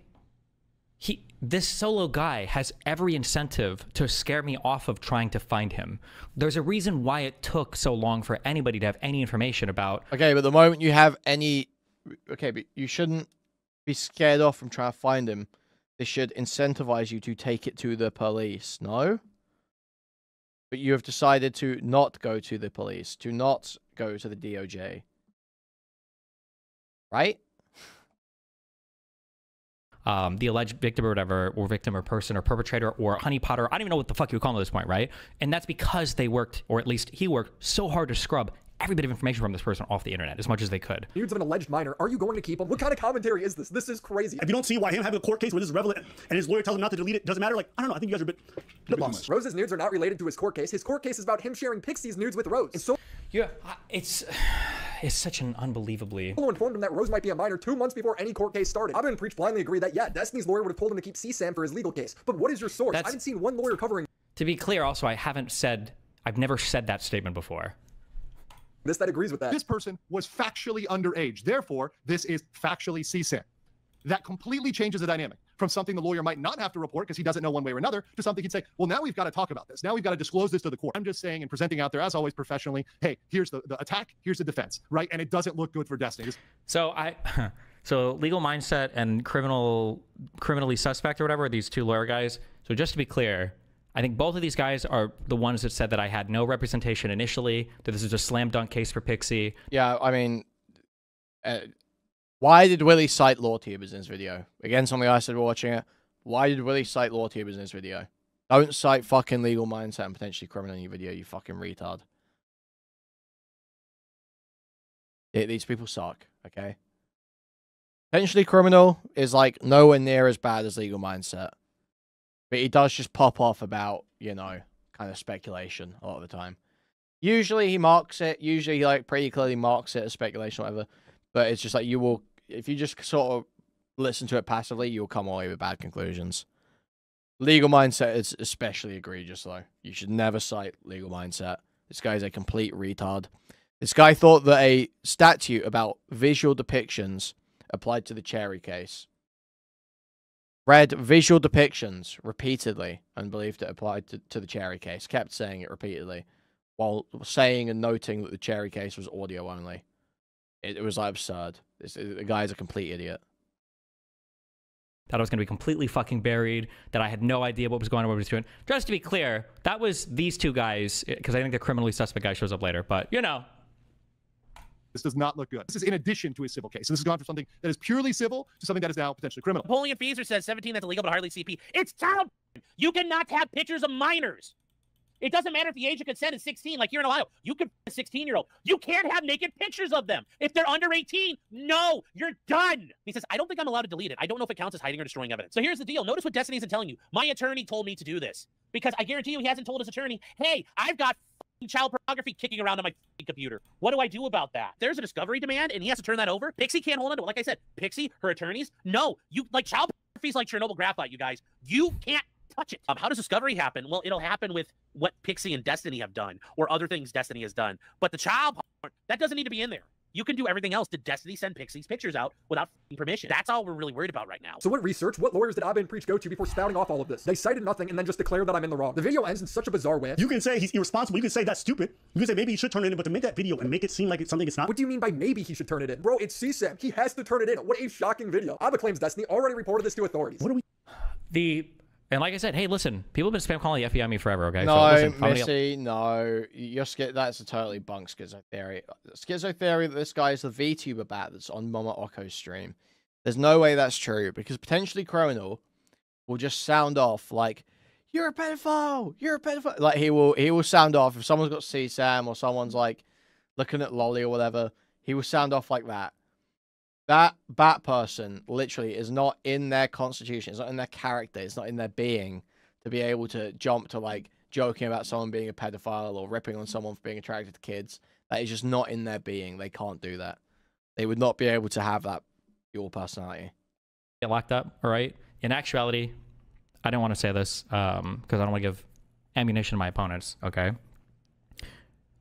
This Solo guy has every incentive to scare me off of trying to find him. There's a reason why it took so long for anybody to have any information about... Okay, but the moment you have any... Okay, but you shouldn't be scared off from trying to find him. This should incentivize you to take it to the police, no? But you have decided to not go to the police, to not go to the DOJ. Right? The alleged victim or whatever, or victim or person or perpetrator or honeypotter, I don't even know what the fuck you would call them at this point, right? And that's because they worked, or at least he worked, so hard to scrub every bit of information from this person off the internet as much as they could. Nudes of an alleged minor, are you going to keep them? What kind of commentary is this? This is crazy. If you don't see why him having a court case with his revelant and his lawyer tells him not to delete it doesn't matter, like, I don't know, I think you guys are a bit lost. Rose's nudes are not related to his court case. His court case is about him sharing Pixie's nudes with Rose. And so yeah, it's such an unbelievably... Solo informed him that Rose might be a minor 2 months before any court case started. I've been preach blindly agree that, yeah, Destiny's lawyer would have told him to keep CSAM for his legal case. But what is your source? I haven't seen one lawyer covering... To be clear, also, I've never said that statement before. This that agrees with that. This person was factually underage. Therefore, this is factually CSAM. That completely changes the dynamic from something the lawyer might not have to report because he doesn't know one way or another to something he'd say, well, now we've got to talk about this. Now we've got to disclose this to the court. I'm just saying and presenting out there, as always, professionally, hey, here's the attack, here's the defense, right? And it doesn't look good for Destiny. So legal mindset and criminally suspect or whatever, these two lawyer guys. So just to be clear, I think both of these guys are the ones that said that I had no representation initially, that this is a slam dunk case for Pixie. Yeah, I mean, why did Willie cite LawTubers in his video? Again, something I said while watching it. Why did Willie cite LawTubers in his video? Don't cite fucking legal mindset and potentially criminal in your video, you fucking retard. These people suck, okay? Potentially criminal is like nowhere near as bad as legal mindset. But he does just pop off about, you know, kind of speculation a lot of the time. Usually he marks it. Usually he like pretty clearly marks it as speculation or whatever. But it's just like you will, if you just sort of listen to it passively, you'll come away with bad conclusions. Legal mindset is especially egregious though. You should never cite legal mindset. This guy's a complete retard. This guy thought that a statute about visual depictions applied to the Cherry case. Read visual depictions repeatedly and believed it applied to the Cherry case. Kept saying it repeatedly while saying and noting that the Cherry case was audio only. It was like absurd. The guy's a complete idiot. That I was going to be completely fucking buried, that I had no idea what was going on, what he was doing. Just to be clear, that was these two guys, because I think the criminally suspect guy shows up later, but you know. This does not look good. This is in addition to a civil case. So this has gone from something that is purely civil to something that is now potentially criminal. Napoleon Feeser says 17, that's illegal, but hardly CP. It's child. You cannot have pictures of minors. It doesn't matter if the age of consent is 16, like here in Ohio. You can a 16-year-old. You can't have naked pictures of them. If they're under 18, no, you're done. He says, I don't think I'm allowed to delete it. I don't know if it counts as hiding or destroying evidence. So here's the deal. Notice what Destiny isn't telling you. My attorney told me to do this. Because I guarantee you he hasn't told his attorney, hey, I've got child pornography kicking around on my computer. What do I do about that? There's a discovery demand, and he has to turn that over. Pixie can't hold on to it. Like I said, Pixie, her attorneys, no. You like child pornography is like Chernobyl graphite, you guys. You can't touch it. How does discovery happen? Well, it'll happen with what Pixie and Destiny have done, or other things Destiny has done. But the child porn, that doesn't need to be in there. You can do everything else. Did Destiny send Pixie's pictures out without permission? That's all we're really worried about right now. So what research, what lawyers did Abba and Preach go to before spouting off all of this? They cited nothing and then just declared that I'm in the wrong. The video ends in such a bizarre way. You can say he's irresponsible. You can say that's stupid. You can say maybe he should turn it in, but to make that video and make it seem like it's something it's not. What do you mean by maybe he should turn it in? Bro, it's CSAM. He has to turn it in. What a shocking video. Abba claims Destiny already reported this to authorities. What are we? And like I said, hey, listen, people have been spam calling the FBI on me forever, okay? No, so listen, Missy, no. That's a totally bunk schizo theory. Schizo theory that this guy is the VTuber bat that's on Mama Oko's stream. There's no way that's true, because potentially Criminal will just sound off like, you're a pedophile! You're a pedophile! Like, he will sound off if someone's got CSAM or someone's, like, looking at Lolly or whatever. He will sound off like that. That bat person literally is not in their constitution. It's not in their character. It's not in their being to be able to jump to, like, joking about someone being a pedophile or ripping on someone for being attracted to kids. That is just not in their being. They can't do that. They would not be able to have that your personality. Get locked up, all right? In actuality, I don't want to say this because I don't want to give ammunition to my opponents, okay?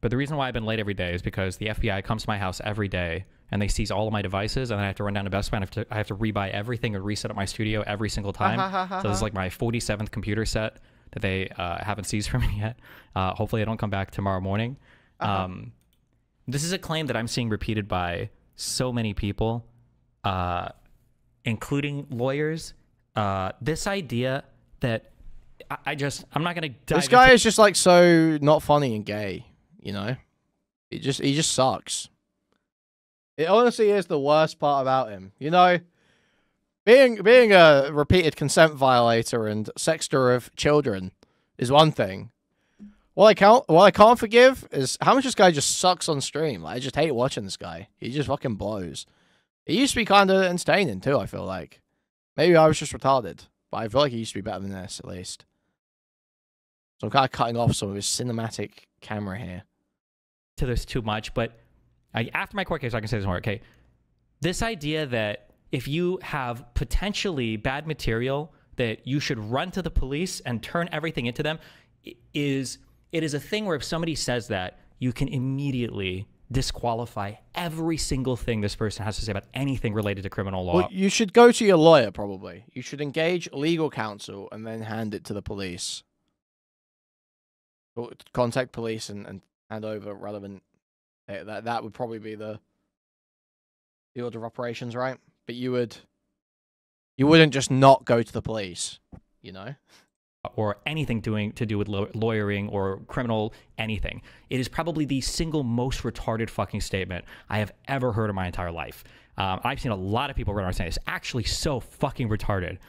But the reason why I've been late every day is because the FBI comes to my house every day and they seize all of my devices, and then I have to run down to Best Buy and I have to rebuy everything and reset up my studio every single time. So this is like my 47th computer set that they haven't seized from me yet. Hopefully, I don't come back tomorrow morning. This is a claim that I'm seeing repeated by so many people, including lawyers. This idea that I'm not gonna. This guy is just like so not funny and gay. You know, he just sucks. It honestly is the worst part about him. You know, being a repeated consent violator and sexter of children is one thing. What I can't forgive is how much this guy just sucks on stream. Like, I just hate watching this guy. He just fucking blows. He used to be kind of entertaining too, I feel like. Maybe I was just retarded, but I feel like he used to be better than this, at least. So I'm kind of cutting off some of his cinematic camera here. To this too much, but after my court case, I can say this more, okay? This idea that if you have potentially bad material, that you should run to the police and turn everything into them, it is a thing where if somebody says that, you can immediately disqualify every single thing this person has to say about anything related to criminal law. Well, you should go to your lawyer, probably. You should engage legal counsel and then hand it to the police. Or contact police and hand over relevant... That would probably be the order of operations, right? But you wouldn't just not go to the police, you know? Or anything to do with lawyering or criminal anything. It is probably the single most retarded fucking statement I have ever heard in my entire life. I've seen a lot of people run around saying it's actually so fucking retarded.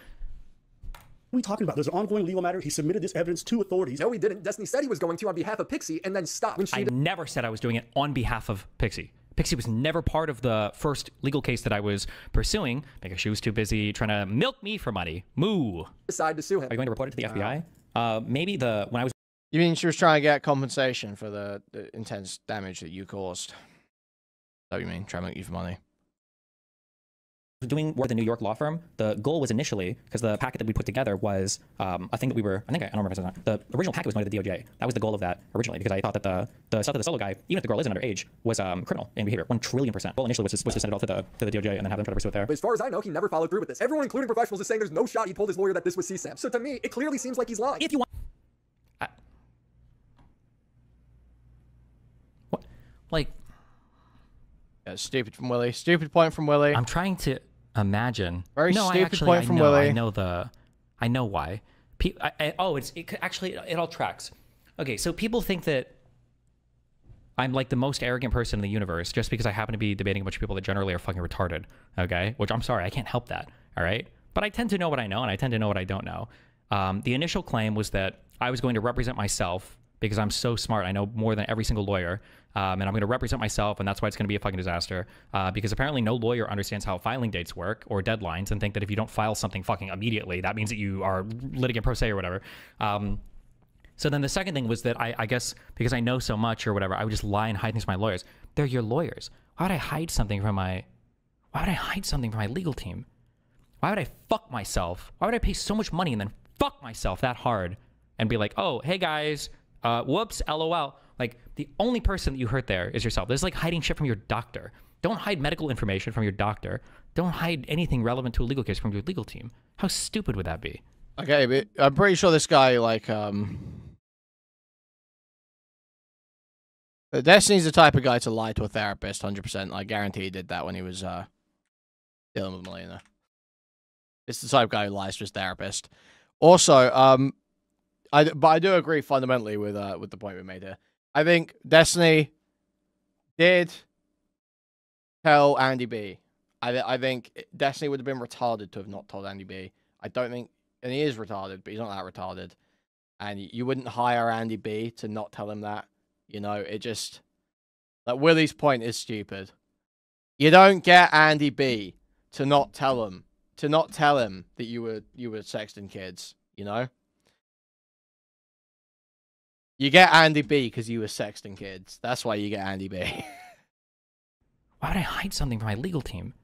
What are we talking about? There's an ongoing legal matter. He submitted this evidence to authorities. No, he didn't. Destiny said he was going to on behalf of Pixie and then stopped when she... I never said I was doing it on behalf of Pixie. Pixie was never part of the first legal case that I was pursuing because she was too busy trying to milk me for money. Moo. Decided to sue him. Are you going to report it to the FBI? Maybe when I was... You mean she was trying to get compensation for the intense damage that you caused? Is that what you mean? Trying to make you for money? Doing work with the New York law firm, the goal was initially, because the packet that we put together was a thing that we were, I don't remember if it's not, the original packet was going to the DOJ. That was the goal of that originally, because I thought that the stuff of the solo guy, even if the girl isn't underage, was criminal in behavior, 1,000,000,000%. Well, initially was to send it all to the DOJ and then have them try to pursue it there. But as far as I know, he never followed through with this. Everyone, including professionals, is saying there's no shot he told his lawyer that this was CSAM. So to me, it clearly seems like he's lying. If you want... What? Like... Yeah, stupid from Willy. Stupid point from Willy. I'm trying to... imagine. Very stupid point from Willy. I know why. It all tracks. Okay, so people think that I'm like the most arrogant person in the universe just because I happen to be debating a bunch of people that generally are fucking retarded. Okay, which I'm sorry, I can't help that. All right, but I tend to know what I know and I tend to know what I don't know. The initial claim was that I was going to represent myself because I'm so smart. I know more than every single lawyer. And I'm going to represent myself, and that's why it's going to be a fucking disaster. Because apparently no lawyer understands how filing dates work or deadlines and think that if you don't file something fucking immediately, that means that you are litigant pro se or whatever. So then the second thing was that I guess because I know so much or whatever, I would just lie and hide things from my lawyers. They're your lawyers. Why would I hide something from my legal team? Why would I fuck myself? Why would I pay so much money and then fuck myself that hard and be like, oh, hey guys, whoops, LOL. Like, the only person that you hurt there is yourself. This is like hiding shit from your doctor. Don't hide medical information from your doctor. Don't hide anything relevant to a legal case from your legal team. How stupid would that be? Okay, but I'm pretty sure this guy, like, Destiny's the type of guy to lie to a therapist, 100%. I guarantee he did that when he was, dealing with Melina. It's the type of guy who lies to his therapist. Also, but I do agree fundamentally with the point we made here. I think Destiny did tell Andy B. I think Destiny would have been retarded to have not told Andy B. I don't think, and he is retarded, but he's not that retarded. And you wouldn't hire Andy B to not tell him that. You know, it just, like, Willy's point is stupid. You don't get Andy B to not tell him that you were sexting kids, you know? You get Andy B because you were sexting kids. That's why you get Andy B. Why would I hide something from my legal team?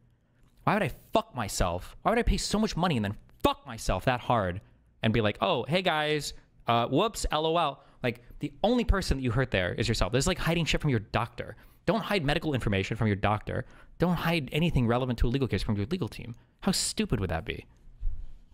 Why would I fuck myself? Why would I pay so much money and then fuck myself that hard and be like, oh, hey guys, whoops, LOL. Like, the only person that you hurt there is yourself. This is like hiding shit from your doctor. Don't hide medical information from your doctor. Don't hide anything relevant to a legal case from your legal team. How stupid would that be?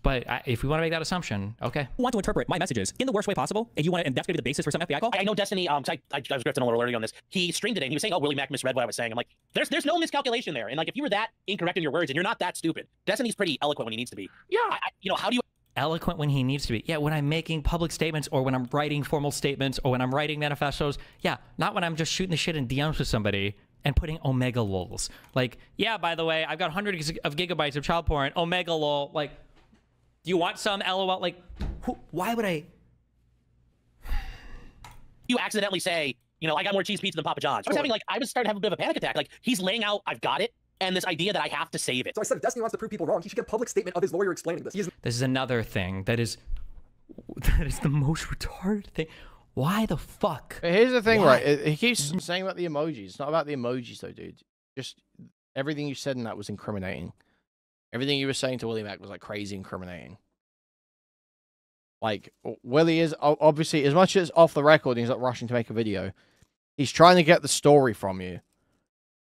But if we want to make that assumption, okay. Want to interpret my messages in the worst way possible, and you want to, and that's gonna be the basis for some FBI call. I know Destiny. I was grifting a little early on this. He streamed it and he was saying, "Oh, WillyMac misread what I was saying." I'm like, "There's no miscalculation there." And like, if you were that incorrect in your words, and you're not that stupid, Destiny's pretty eloquent when he needs to be. Yeah. You know, how do you? Eloquent when he needs to be. Yeah, when I'm making public statements or when I'm writing formal statements or when I'm writing manifestos. Yeah, not when I'm just shooting the shit in DMs with somebody and putting omega lols. Like, yeah, by the way, I've got hundreds of gigabytes of child porn. Omega lol. Like, do you want some LOL? Like, why would I? You accidentally say, you know, I got more cheese pizza than Papa John's. I was starting to have a bit of a panic attack. Like, he's laying out, I've got it. And this idea that I have to save it. So I said if Destiny wants to prove people wrong, he should get a public statement of his lawyer explaining this. This is another thing that is the most retarded thing. Why the fuck? But here's the thing, right? He keeps saying about the emojis. It's not about the emojis, though, dude. Just everything you said in that was incriminating. Everything you were saying to WillyMac was like crazy incriminating. Like, Willy is obviously, as much as off the record, he's not rushing to make a video. He's trying to get the story from you.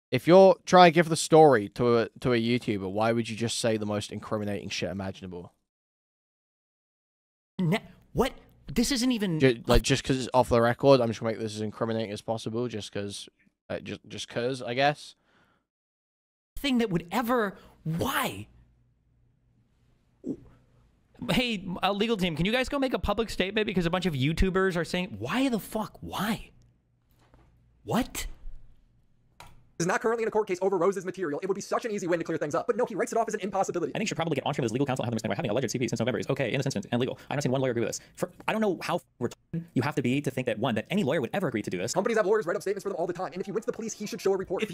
If you're trying to give the story to a YouTuber, why would you just say the most incriminating shit imaginable? What? This isn't even just because it's off the record. I'm just gonna make this as incriminating as possible, just because, I guess. Thing that would ever. Why? Hey, legal team, can you guys go make a public statement because a bunch of YouTubers are saying, why the fuck? Why? What? Is not currently in a court case over Rose's material. It would be such an easy win to clear things up. But no, he writes it off as an impossibility. I think you should probably get on with his legal counsel and have them explain why having a alleged CP since November is okay in this instance and legal. I've not seen one lawyer agree with this. I don't know how retarded you have to be to think that, one, that any lawyer would ever agree to do this. Companies have lawyers write up statements for them all the time. And if he went to the police, he should show a report.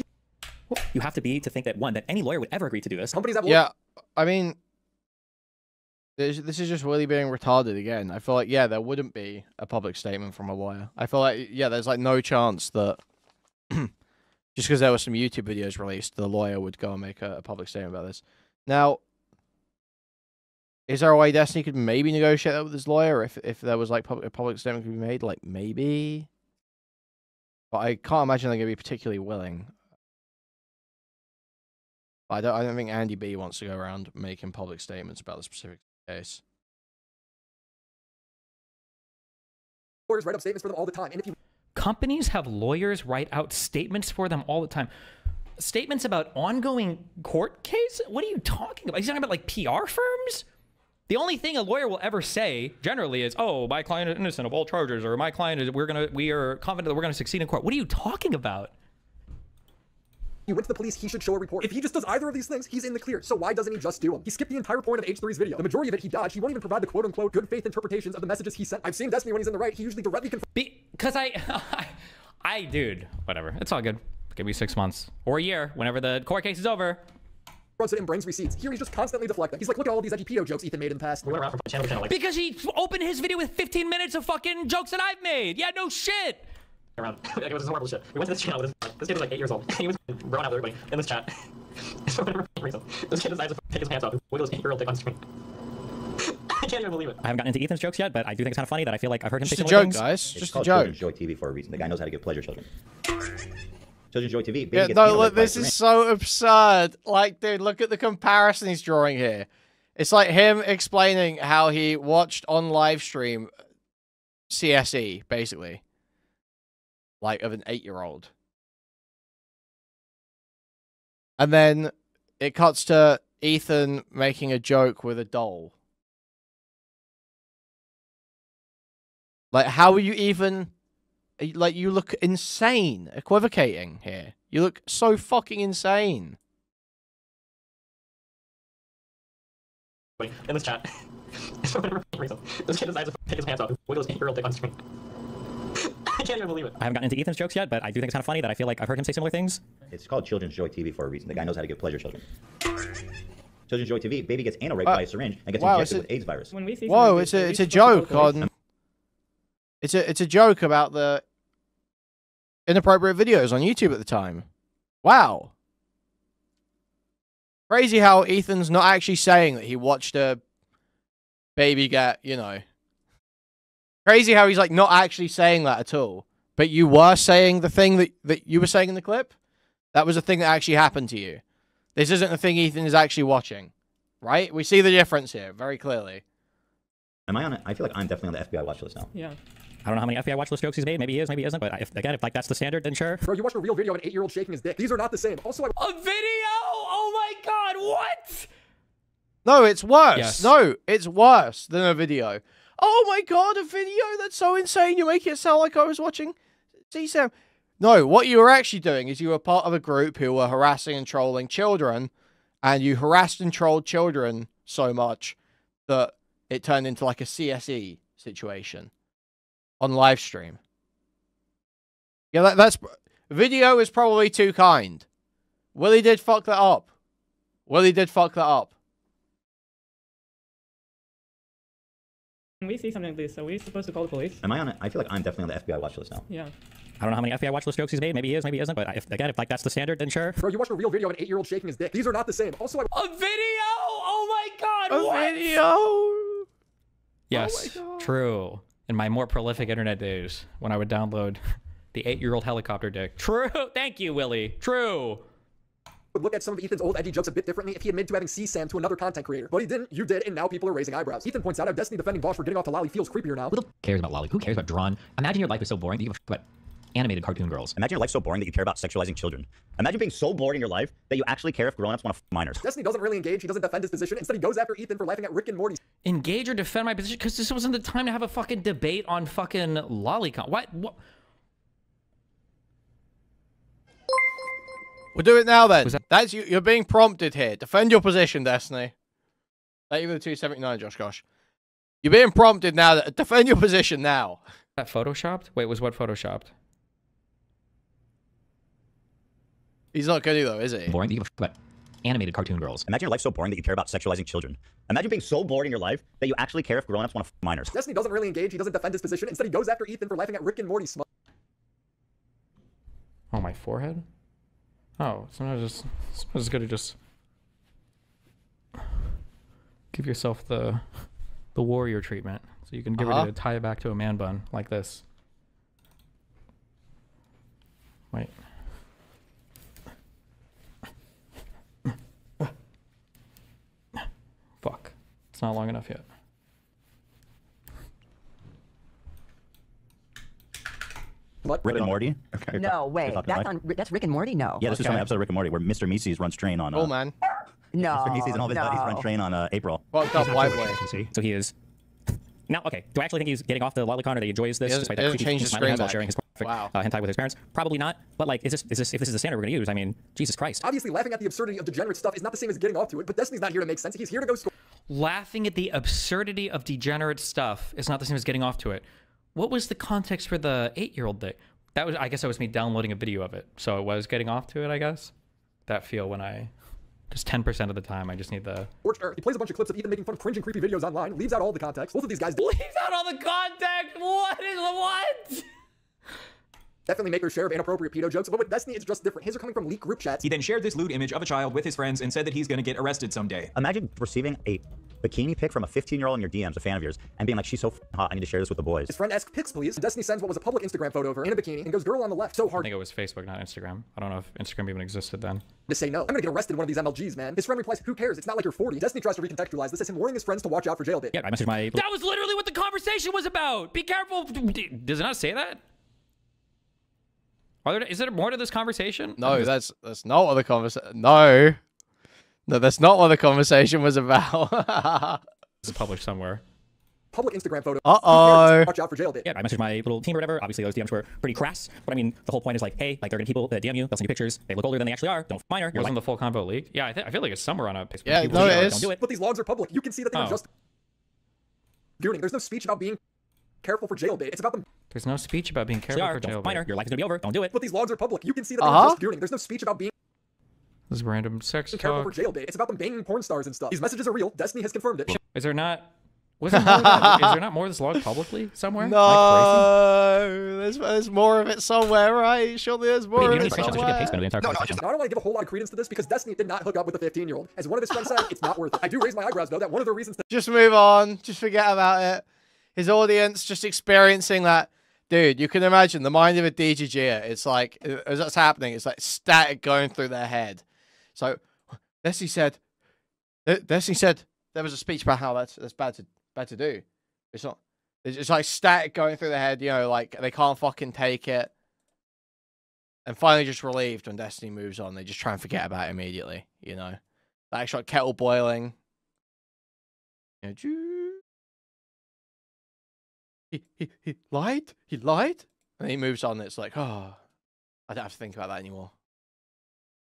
You have to be to think that, one, that any lawyer would ever agree to do this. Companies have lawyers. Yeah, I mean, this is just Willy being retarded again. I feel like, yeah, there wouldn't be a public statement from a lawyer. I feel like, yeah, there's like no chance that just because there were some YouTube videos released, the lawyer would go and make a public statement about this. Now, is there a way Destiny could maybe negotiate that with his lawyer if there was like a public statement could be made? Like, maybe? But I can't imagine they're going to be particularly willing. I don't think Andy B wants to go around making public statements about the specific case. Lawyers write up statements for them all the time. And if you Companies have lawyers write out statements for them all the time. Statements about ongoing court case? What are you talking about? He's talking about like PR firms? The only thing a lawyer will ever say generally is, "Oh, my client is innocent of all charges," or "My client is we are confident that we're gonna succeed in court." What are you talking about? He went to the police, he should show a report. If he just does either of these things, he's in the clear. So why doesn't he just do them? He skipped the entire point of H3's video. The majority of it he dodged. He won't even provide the quote-unquote good faith interpretations of the messages he sent. I've seen Destiny when he's in the right. He usually directly because dude, whatever. It's all good. Give me 6 months or a year, whenever the court case is over. Runs it and brings receipts. Here he's just constantly deflecting. He's like, look at all these edgy pedo jokes Ethan made in the past. We went around from channel to channel. Because he opened his video with 15 minutes of fucking jokes that I've made. Yeah, no shit. Around. It was horrible shit. We went to this channel. This kid was like 8 years old. He was brought out with everybody in this chat. For whatever reason, this kid decides to take his pants off and wiggles his 8-year-old dick on screen. I can't even believe it. I haven't gotten into Ethan's jokes yet, but I do think it's kind of funny that I feel like I've heard him say Just a similar joke, things. guys. It's Just a called joke. Children's Joy TV for a reason. The guy knows how to give pleasure to children. Children's Joy TV. Baby Yeah, gets no, anal look, raped by a this is syringe. so absurd. Like, dude, look at the comparison he's drawing here. It's like him explaining how he watched on live stream CSE, basically. Like, of an 8-year-old. And then it cuts to Ethan making a joke with a doll. Like, how are you even... Like, you look insane, equivocating here. You look so fucking insane. In this chat, for whatever reason, this kid decides to take his pants off and wiggle his 8-year-old dick on screen. I can't even believe it. I haven't gotten into Ethan's jokes yet, but I do think it's kind of funny that I feel like I've heard him say similar things. It's called Children's Joy TV for a reason. The guy knows how to give pleasure to children. Children's Joy TV. Baby gets anal raped by a syringe and gets injected with AIDS virus. When we see Whoa, something it's a joke on... It's a joke about the inappropriate videos on YouTube at the time. Wow. Crazy how Ethan's not actually saying that he watched a baby get, you know. Crazy how he's like not actually saying that at all. But you were saying the thing that you were saying in the clip? That was a thing that actually happened to you. This isn't the thing Ethan is actually watching. Right? We see the difference here very clearly. Am I on it? I feel like I'm definitely on the FBI watch list now. Yeah. I don't know how many FBI watch list jokes he's made. Maybe he is, maybe he isn't. But if like that's the standard, then sure. Bro, you watched a real video of an 8-year-old shaking his dick. These are not the same. Also, A video? Oh my god, what? No, it's worse. Yes. No, it's worse than a video. Oh my god, a video? That's so insane. You make it sound like I was watching CSAM. No, what you were actually doing is you were part of a group who were harassing and trolling children, and you harassed and trolled children so much that it turned into like a CSE situation on live stream. Yeah, that's... Video is probably too kind. Willie did fuck that up. Willie did fuck that up. When we see something like this, are we supposed to call the police? Am I on it? I feel like I'm definitely on the FBI watch list now. Yeah. I don't know how many FBI watch list jokes he's made. Maybe he is, maybe he isn't. But if like that's the standard, then sure. bro, you watched a real video of an 8-year-old shaking his dick. These are not the same. Also, A video? Oh my god, A what? video? Yes, Oh my God. true. In my more prolific internet days, when I would download the 8-year-old helicopter dick. True. Thank you, Willie. True. would look at some of Ethan's old edgy jokes a bit differently if he admitted to having CSAM to another content creator. But he didn't, you did, and now people are raising eyebrows. Ethan points out how Destiny defending Bosch for getting off to Lolly feels creepier now. Who cares about Lolly? Who cares about drawn? Imagine your life is so boring that you give a fuck about animated cartoon girls. Imagine your life so boring that you care about sexualizing children. Imagine being so bored in your life that you actually care if grown-ups want to f minors. Destiny doesn't really engage. He doesn't defend his position. Instead, he goes after Ethan for laughing at Rick and Morty. Engage or defend my position? Because this wasn't the time to have a fucking debate on fucking lolicon. What? We'll do it now then. That's you. You're being prompted here. Defend your position, Destiny. Not even the 279, Josh Gosh. You're being prompted now. Defend your position now. That photoshopped? Wait, was what photoshopped? He's not good either, is he? Boring that you give a fuck about animated cartoon girls. Imagine your life so boring that you care about sexualizing children. Imagine being so bored in your life that you actually care if grown-ups want to f minors. Destiny doesn't really engage. He doesn't defend his position. Instead, he goes after Ethan for laughing at Rick and Morty smut. Oh, my forehead? Oh, sometimes it's good to just give yourself the warrior treatment, so you can get ready to tie it back to a man bun like this. Wait. Fuck, it's not long enough yet. What? Rick and Morty? Okay. No, wait. That's Rick and Morty? No. Yeah, this is from an episode of Rick and Morty where Mr. Mises runs train on... Oh, man. No. Mr. Mises and all his buddies run train on April. Fucked up lively. So he is... Now, okay, do I actually think he's getting off the lolicon or that he enjoys this? He doesn't change the screen while back. sharing his hentai with his parents? Probably not. But like, if this is the standard we're gonna use, I mean, Jesus Christ. Obviously, laughing at the absurdity of degenerate stuff is not the same as getting off to it, but Destiny's not here to make sense. He's here to go score. Laughing at the absurdity of degenerate stuff is not the same as getting off to it. What was the context for the 8-year-old thing? That was, I guess that was me downloading a video of it. So it was getting off to it, I guess. That feel when I... Just 10% of the time, I just need the... He plays a bunch of clips of Ethan making fun of cringe and creepy videos online, leaves out all the context. Both of these guys... Leaves out all the context? What is... What? definitely make their share of inappropriate pedo jokes, but with Destiny, it's just different. His are coming from leaked group chats. He then shared this lewd image of a child with his friends and said that he's going to get arrested someday. Imagine receiving a bikini pic from a 15-year-old in your DMs, a fan of yours, and being like, she's so hot, I need to share this with the boys. His friend asks pics, please. Destiny sends what was a public Instagram photo of her in a bikini and goes girl on the left. So hard. I think it was Facebook, not Instagram. I don't know if Instagram even existed then. To say no. I'm gonna get arrested in one of these MLGs, man. His friend replies, who cares? It's not like you're 40. Destiny tries to recontextualize this as him warning his friends to watch out for jail bait. Yeah, I messaged my... That was literally what the conversation was about. Be careful. Does it not say that? Is there more to this conversation? No, that's not what the conversation. No, that's not what the conversation was about. This is published somewhere. Public Instagram photo. Watch out for jail bait. Yeah, I messaged my little team or whatever. Obviously, those DMs were pretty crass. But I mean, the whole point is like, hey, like, there are gonna be people that DM you, they'll send you pictures, they look older than they actually are. Don't minor. Wasn't the full convo leaked? Yeah, I feel like it's somewhere on a Facebook. Yeah, no, it is. Don't do it. But these logs are public. You can see that they were just... There's no speech about being careful for jail bait. It's about them... There's no speech about being careful for jail bait. Minor. Your life is gonna be over. Don't do it. But these logs are public. You can see that they were just doing. There's no speech about being... This is random sex talk. Careful for jail bait. It's about them banging porn stars and stuff. These messages are real. Destiny has confirmed it. Is there not... Is there not more of this log publicly somewhere? No, there's more of it somewhere, right? Surely there's more of it somewhere. I don't want to give a whole lot of credence to this because Destiny did not hook up with the 15-year-old. As one of his friends said, it's not worth it. I do raise my eyebrows, though, that one of the reasons... Just move on. Just forget about it. His audience just experiencing that. Dude, you can imagine the mind of a DGG. It's like, as that's happening, it's like static going through their head. So, Destiny said, there was a speech about how that's bad to do. It's not. It's like static going through their head. You know, like they can't fucking take it. And finally, just relieved when Destiny moves on. They just try and forget about it immediately. You know, that actual like, kettle boiling. You know, he lied. He lied, and he moves on. It's like, oh, I don't have to think about that anymore.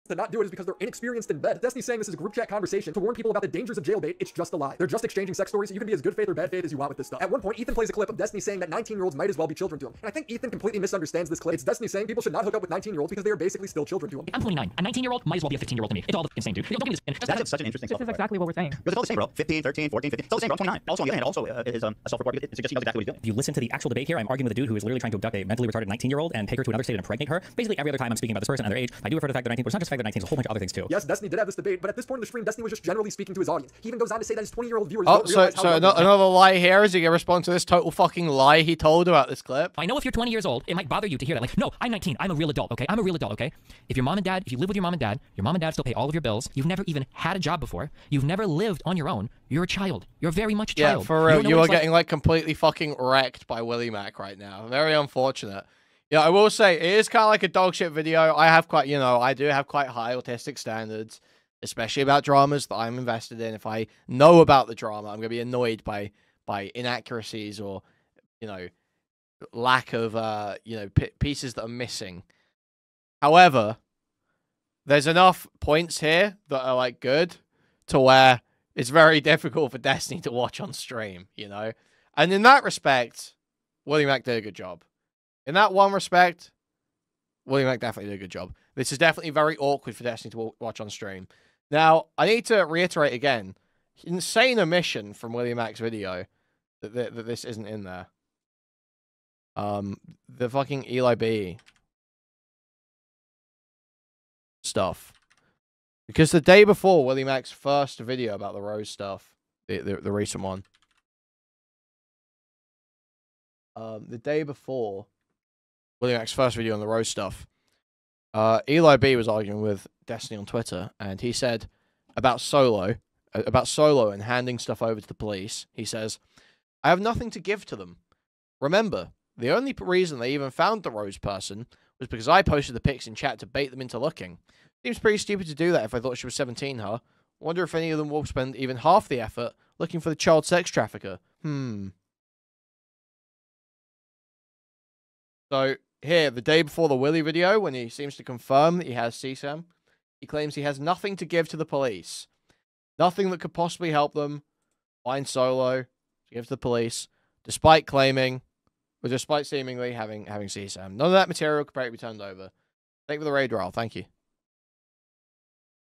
To not do it is because they're inexperienced in bed. Destiny's saying this is a group chat conversation to warn people about the dangers of jailbait. It's just a lie. They're just exchanging sex stories, so you can be as good faith or bad faith as you want with this stuff. At one point, Ethan plays a clip of Destiny saying that 19-year-olds might as well be children to him. And I think Ethan completely misunderstands this clip. It's Destiny saying people should not hook up with 19-year-olds because they are basically still children to him. I'm 29. A 19-year-old might as well be a 15-year-old to me. It's all insane, dude. Don't That's such an interesting This is exactly what we're saying. Because it's all the same, bro. 15, 13, 14, 15. It's all the same, bro. 29. Also, on the other hand, also is a self-report. It suggests he knows exactly what he's doing. If you listen to the actual debate here, I'm arguing with a dude who is literally trying to abduct a mentally retarded 19-year-old and take her to another state and impregnate her. Basically, every other time I'm speaking about this person and their age, I do refer to the fact that 19, but it's not just the fact that 19, it's a whole bunch of other things too. Yes, Destiny did have this debate, but at this point in the stream, Destiny was just generally speaking to his audience. He even goes on to say that his 20-year-old viewers don't realize how another lie here is he gonna respond to this total fucking lie he told about this clip. I know if you're 20 years old, it might bother you to hear that. Like, no, I'm 19. I'm a real adult, okay? I'm a real adult, okay? If you live with your mom and dad still pay all of your bills. You've never even had a job before. You've never lived on your own. You're a child. You're very much a child. Yeah, for real. You are getting like completely fucking wrecked by WillyMac right now. Very unfortunate. Yeah, I will say it is kind of like a dog shit video. I do have quite high autistic standards, especially about dramas that I'm invested in. If I know about the drama, I'm gonna be annoyed by inaccuracies or, you know, lack of pieces that are missing. However, there's enough points here that are like good to where it's very difficult for Destiny to watch on stream, you know? And in that respect, WillyMac did a good job. In that one respect, WillyMac definitely did a good job. This is definitely very awkward for Destiny to watch on stream. Now, I need to reiterate again, insane omission from WillyMac's video that this isn't in there. The fucking Eli B stuff. Because the day before WillyMac's first video about the Rose stuff, the recent one, the day before WillyMac's first video on the Rose stuff, Eli B was arguing with Destiny on Twitter, and he said about Solo and handing stuff over to the police, he says, I have nothing to give to them. Remember, the only reason they even found the Rose person was because I posted the pics in chat to bait them into looking. Seems pretty stupid to do that if I thought she was 17, huh? Wonder if any of them will spend even half the effort looking for the child sex trafficker. So, here, the day before the Willy video, when he seems to confirm that he has CSAM, he claims he has nothing to give to the police. Nothing that could possibly help them find Solo to give to the police, despite seemingly having CSAM. None of that material could probably be turned over. Thank you for the raid roll. Thank you.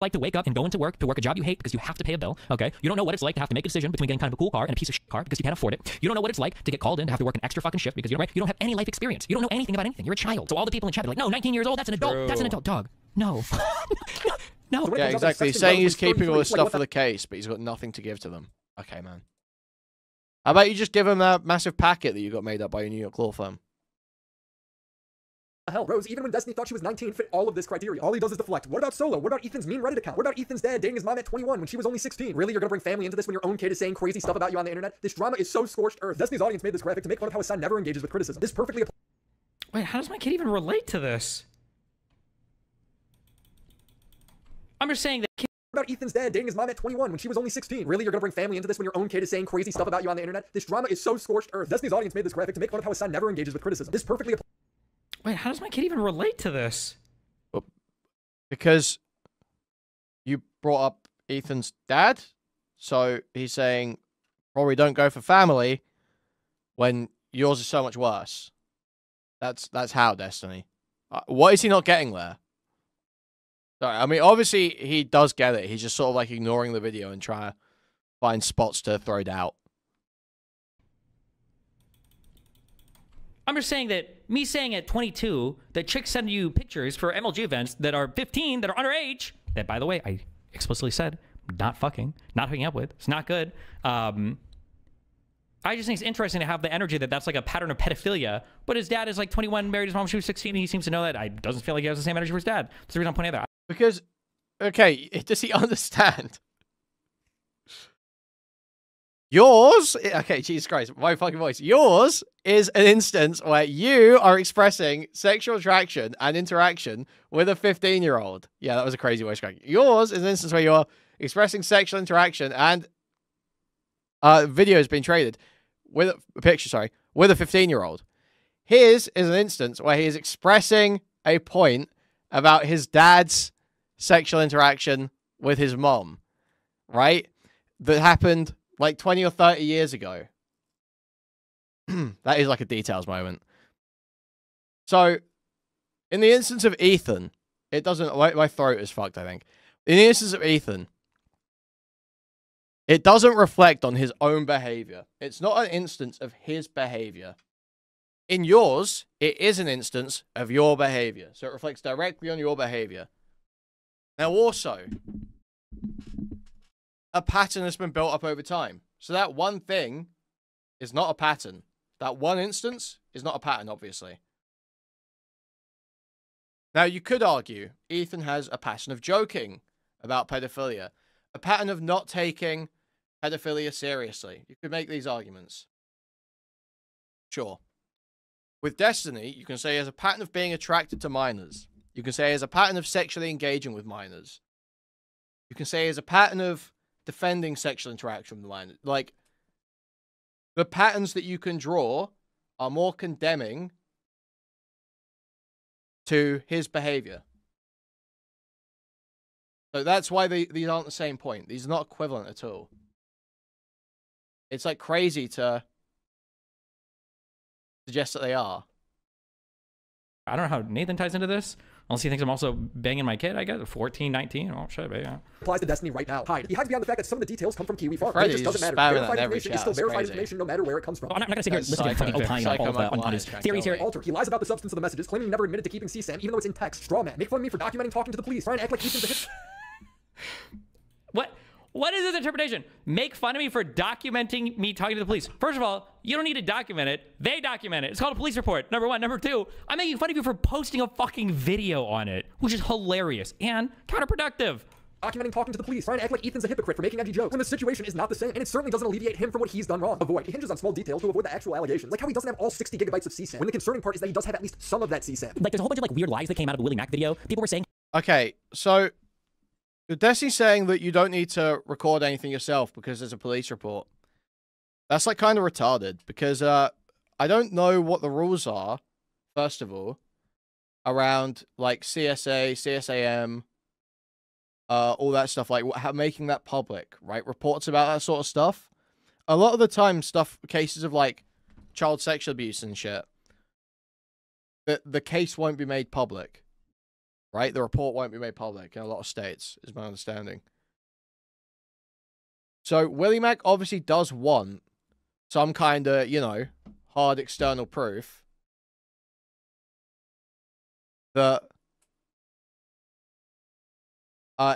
like to wake up and go into work to work a job you hate because you have to pay a bill, okay? You don't know what it's like to have to make a decision between getting kind of a cool car and a piece of shit car because you can't afford it. You don't know what it's like to get called in to have to work an extra fucking shift because you don't have any life experience. You don't know anything about anything. You're a child. So all the people in chat are like, no, 19 years old, that's an adult. Bro. That's an adult dog. No. No. Yeah, exactly. He's saying he's keeping all this stuff for the case, but he's got nothing to give to them. Okay, man. How about you just give him that massive packet that you got made up by your New York law firm? Hell, Rose, even when Destiny thought she was 19, fit all of this criteria. All he does is deflect. What about Solo? What about Ethan's mean Reddit account? What about Ethan's dad dating his mom at 21 when she was only 16? Really, you're gonna bring family into this when your own kid is saying crazy stuff about you on the internet? This drama is so scorched earth. Destiny's audience made this graphic to make fun of how his son never engages with criticism. This perfectly Wait, how does my kid even relate to this? I'm just saying that. What about Ethan's dad dating his mom at 21 when she was only 16? Really, you're gonna bring family into this when your own kid is saying crazy stuff about you on the internet? This drama is so scorched earth. Destiny's audience made this graphic to make fun of how his son never engages with criticism. This perfectly Wait, how does my kid even relate to this? Because you brought up Ethan's dad, so he's saying probably don't go for family when yours is so much worse. That's how, Destiny. What is he not getting there? Sorry, I mean, obviously he does get it. He's just sort of like ignoring the video and trying to find spots to throw doubt. I'm just saying that me saying at 22 that chicks send you pictures for MLG events that are 15, that are underage, that, by the way, I explicitly said, not fucking, not hooking up with. It's not good. I just think it's interesting to have the energy that that's like a pattern of pedophilia, but his dad is like 21, married his mom when she was 16, and he seems to know that. I doesn't feel like he has the same energy for his dad. That's the reason I'm pointing that out. Because, okay, does he understand? Yours, okay, Jesus Christ, my fucking voice. Yours is an instance where you are expressing sexual attraction and interaction with a 15-year-old. Yeah, that was a crazy voice crack. Yours is an instance where you're expressing sexual interaction and video has been traded with a picture, sorry, with a 15-year-old. His is an instance where he is expressing a point about his dad's sexual interaction with his mom, right? That happened like 20 or 30 years ago. That is like a details moment. So, in the instance of Ethan, it doesn't... My throat is fucked, I think. In the instance of Ethan, it doesn't reflect on his own behavior. It's not an instance of his behavior. In yours, it is an instance of your behavior. So it reflects directly on your behavior. Now also, a pattern has been built up over time. So that one thing is not a pattern. That one instance is not a pattern, obviously. Now, you could argue Ethan has a pattern of joking about pedophilia. A pattern of not taking pedophilia seriously. You could make these arguments. Sure. With Destiny, you can say he has a pattern of being attracted to minors. You can say he has a pattern of sexually engaging with minors. You can say he has a pattern of defending sexual interaction with minors. Like, the patterns that you can draw are more condemning to his behavior. So that's why these aren't the same point. These are not equivalent at all. It's like crazy to suggest that they are. I don't know how Nathan ties into this. Unless he thinks I'm also banging my kid, I guess. 14, 19. Oh, shit, yeah. Applies to Destiny right now. Hide. He hides beyond the fact that some of the details come from Kiwi Farm. Freddy, it just doesn't matter. Verified information is still verified information no matter where it comes from. I'm not going to sit here and listen to fucking opine on his theories here. Alter. He lies about the substance of the messages, claiming he never admitted to keeping CSAM, even though it's in text. Straw man. Make fun of me for documenting talking to the police. Try and act like Ethan's a hit. What is this interpretation? Make fun of me for documenting me talking to the police. First of all, you don't need to document it. They document it. It's called a police report. Number one. Number two, I'm making fun of you for posting a fucking video on it, which is hilarious and counterproductive. Documenting talking to the police. Trying to act like Ethan's a hypocrite for making edgy jokes when the situation is not the same, and it certainly doesn't alleviate him from what he's done wrong. Avoid. It hinges on small details to avoid the actual allegations, like how he doesn't have all 60 gigabytes of CSAM, when the concerning part is that he does have at least some of that CSAM. Like, there's a whole bunch of like weird lies that came out of the WillyMac video. People were saying... Okay, so... Destiny's saying that you don't need to record anything yourself because there's a police report. That's like kind of retarded because I don't know what the rules are, first of all, around like CSA, CSAM, all that stuff, like making that public, right? Reports about that sort of stuff. A lot of the time, cases of like child sexual abuse and shit, the case won't be made public. right? The report won't be made public in a lot of states, is my understanding. So WillyMac obviously does want some kind of, you know, hard external proof that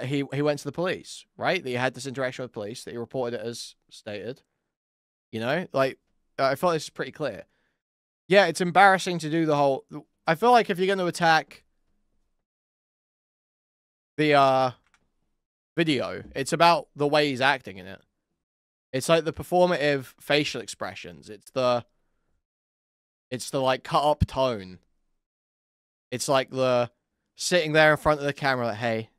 he went to the police, right? That he had this interaction with police, that he reported it as stated. You know, like, I feel this is pretty clear. Yeah, it's embarrassing to do the whole... I feel like if you're going to attack the video, it's about the way he's acting in it. It's like the performative facial expressions. It's the like cut up tone. It's like the sitting there in front of the camera like, hey,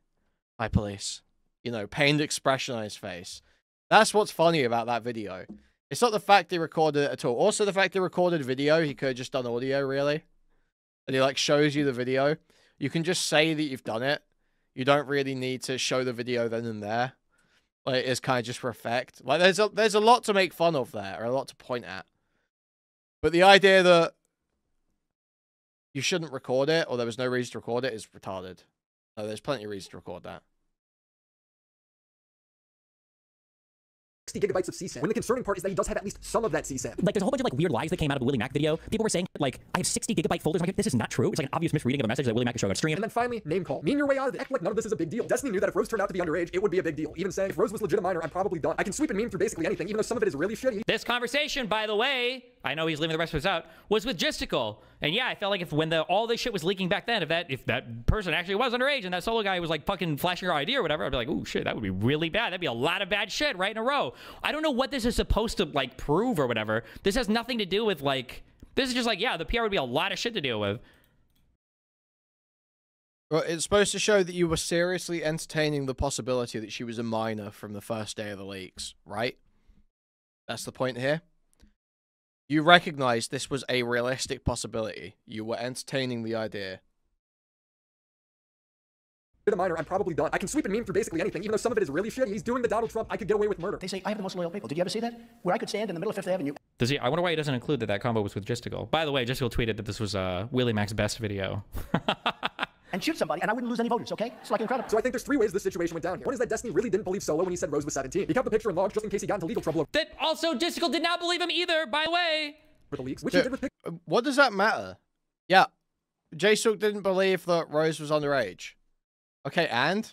hi police. You know, pained expression on his face. That's what's funny about that video. It's not the fact he recorded it at all. Also, the fact he recorded video, he could have just done audio, really. And he, like, shows you the video. You can just say that you've done it. You don't really need to show the video then and there. Like, it's kind of just for effect. Like, there's a lot to make fun of there, or a lot to point at. But the idea that you shouldn't record it, or there was no reason to record it, is retarded. No, there's plenty of reason to record that. 60 gigabytes of CSAM. When the concerning part is that he does have at least some of that CSAM. Like, there's a whole bunch of, like, weird lies that came out of the WillyMac video. People were saying, like, I have 60 gigabyte folders. I'm like, this is not true. It's like an obvious misreading of a message that WillyMacShow got streamed. And then finally, name call. Mean your way out of it. Act like none of this is a big deal. Destiny knew that if Rose turned out to be underage, it would be a big deal. Even saying, if Rose was legit a minor, I'm probably done. I can sweep and meme through basically anything, even though some of it is really shitty. This conversation, by the way, I know he's leaving the rest of us out, was with Gisticle. And yeah, I felt like when all this shit was leaking back then, if that person actually was underage and that solo guy was like fucking flashing her ID or whatever, I'd be like, oh shit, that would be really bad. That'd be a lot of bad shit right in a row. I don't know what this is supposed to like prove or whatever. This has nothing to do with like, this is just like, yeah, the PR would be a lot of shit to deal with. Well, it's supposed to show that you were seriously entertaining the possibility that she was a minor from the first day of the leaks, right? That's the point here. You recognized this was a realistic possibility. You were entertaining the idea. A minor, I'm probably done. I can sweep and meme through basically anything, even though some of it is really shitty. He's doing the Donald Trump, I could get away with murder. They say, I have the most loyal people. Did you ever see that? Where I could stand in the middle of Fifth Avenue. Does he? I wonder why he doesn't include that combo was with Gisticle. By the way, Gisticle tweeted that this was WillyMac's best video. And shoot somebody, and I wouldn't lose any voters, okay? It's like incredible. So I think there's three ways this situation went down here. One is that Destiny really didn't believe Solo when he said Rose was 17. He kept the picture and logged just in case he got into legal trouble That also, Gisticle did not believe him either, by the way. For the leaks, which he did with what does that matter? Yeah, J-Sook didn't believe that Rose was underage. Okay, and?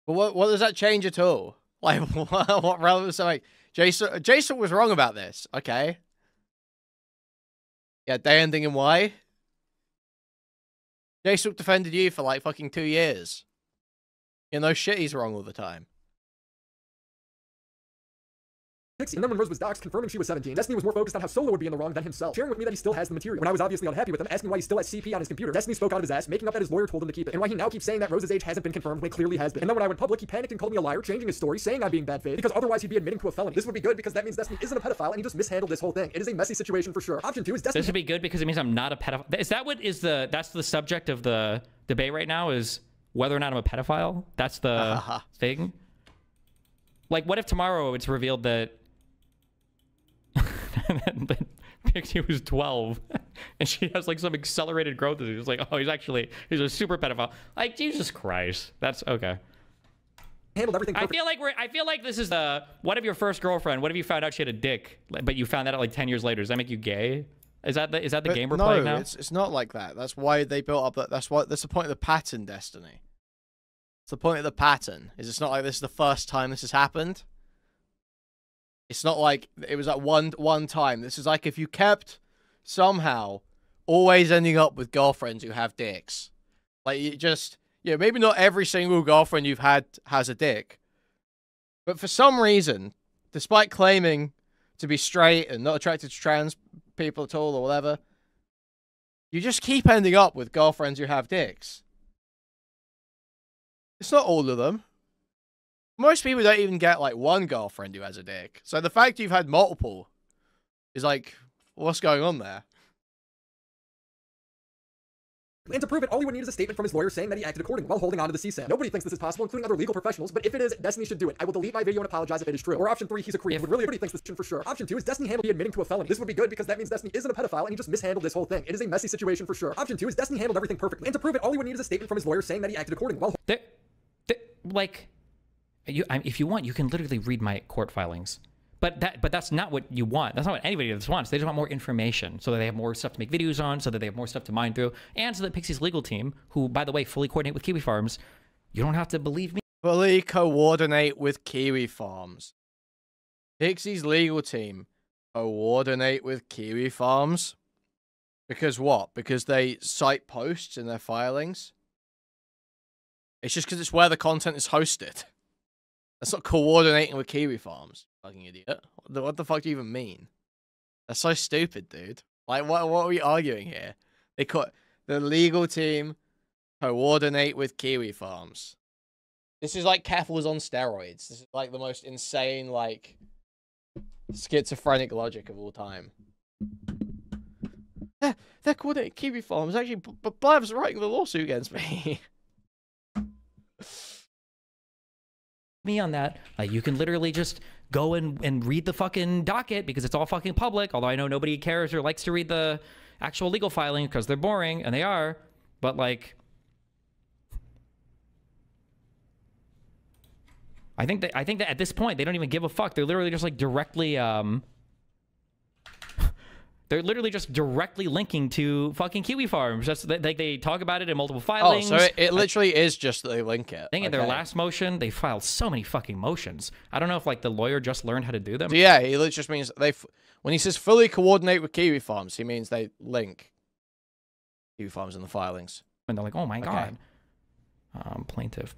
Well, what does that change at all? Like, what relevance? Like, J-Sook was wrong about this. Okay. Yeah, day ending in Y. J-Sook defended you for like fucking 2 years. You know, shit, he's wrong all the time. Pixie. And then when Rose was doxxed, confirming she was 17, Destiny was more focused on how Solo would be in the wrong than himself, sharing with me that he still has the material. When I was obviously unhappy with him, asking why he still has CP on his computer, Destiny spoke out of his ass, making up that his lawyer told him to keep it, and why he now keeps saying that Rose's age hasn't been confirmed when it clearly has been. And then when I went public, he panicked and called me a liar, changing his story, saying I'm being bad faith, because otherwise he'd be admitting to a felony. This would be good because that means Destiny isn't a pedophile and he just mishandled this whole thing. It is a messy situation for sure. Option 2 is Destiny. This would be good because it means I'm not a pedophile. Is that what is that's the subject of the debate right now, is whether or not I'm a pedophile? That's the thing? Like, what if tomorrow it's revealed that that Pixie was 12 and she has like some accelerated growth? It's like, oh, he's a super pedophile. Like, Jesus Christ. That's okay. Handled everything perfect. I feel like this is the, what if your first girlfriend, what if you found out she had a dick, but you found that out like 10 years later? Does that make you gay? Is that the game we're playing now? No, it's not like that. That's why they built up that. That's the point of the pattern, Destiny. It's the point of the pattern. It's not like this is the first time this has happened. It's not like it was at one time. This is like if you kept somehow always ending up with girlfriends who have dicks. Like, you just, yeah, maybe not every single girlfriend you've had has a dick. But for some reason, despite claiming to be straight and not attracted to trans people at all or whatever, you just keep ending up with girlfriends who have dicks. It's not all of them. Most people don't even get, like, one girlfriend who has a dick. So the fact you've had multiple is like, what's going on there? And to prove it, all he would need is a statement from his lawyer saying that he acted accordingly while holding on to the CSAM. Nobody thinks this is possible, including other legal professionals, but if it is, Destiny should do it. I will delete my video and apologize if it is true. Or option 3, he's a creep. Would really nobody thinks this for sure. Option 2 is Destiny handled admitting to a felony. This would be good because that means Destiny isn't a pedophile and he just mishandled this whole thing. It is a messy situation for sure. Option 2 is Destiny handled everything perfectly. And to prove it, all he would need is a statement from his lawyer saying that he acted accordingly while like, if you want, you can literally read my court filings. But that's not what you want. That's not what anybody just wants. They just want more information so that they have more stuff to make videos on, so that they have more stuff to mine through, and so that Pixie's legal team, who, by the way, fully coordinate with Kiwi Farms, you don't have to believe me. Fully coordinate with Kiwi Farms. Pixie's legal team coordinate with Kiwi Farms? Because what? Because they cite posts in their filings? It's just because it's where the content is hosted. That's not coordinating with Kiwi Farms. Fucking idiot. What the fuck do you even mean? That's so stupid, dude. Like, what are we arguing here? The legal team coordinate with Kiwi Farms. This is like Keffels on steroids. This is like the most insane, like, schizophrenic logic of all time. They're coordinating Kiwi Farms. Actually, Blab's writing the lawsuit against me. Me on that. Like, you can literally just go and read the fucking docket because it's all fucking public, although I know nobody cares or likes to read the actual legal filing because they're boring, and they are. But like, I think that at this point they don't even give a fuck. They're literally just like directly they're literally just directly linking to fucking Kiwi Farms. That's like, they talk about it in multiple filings. Oh, so it literally is just that they link it. I think in their last motion, they filed so many fucking motions. I don't know if like the lawyer just learned how to do them. So yeah, he literally just means when he says fully coordinate with Kiwi Farms, he means they link Kiwi Farms in the filings. And they're like, oh my god. Plaintiff.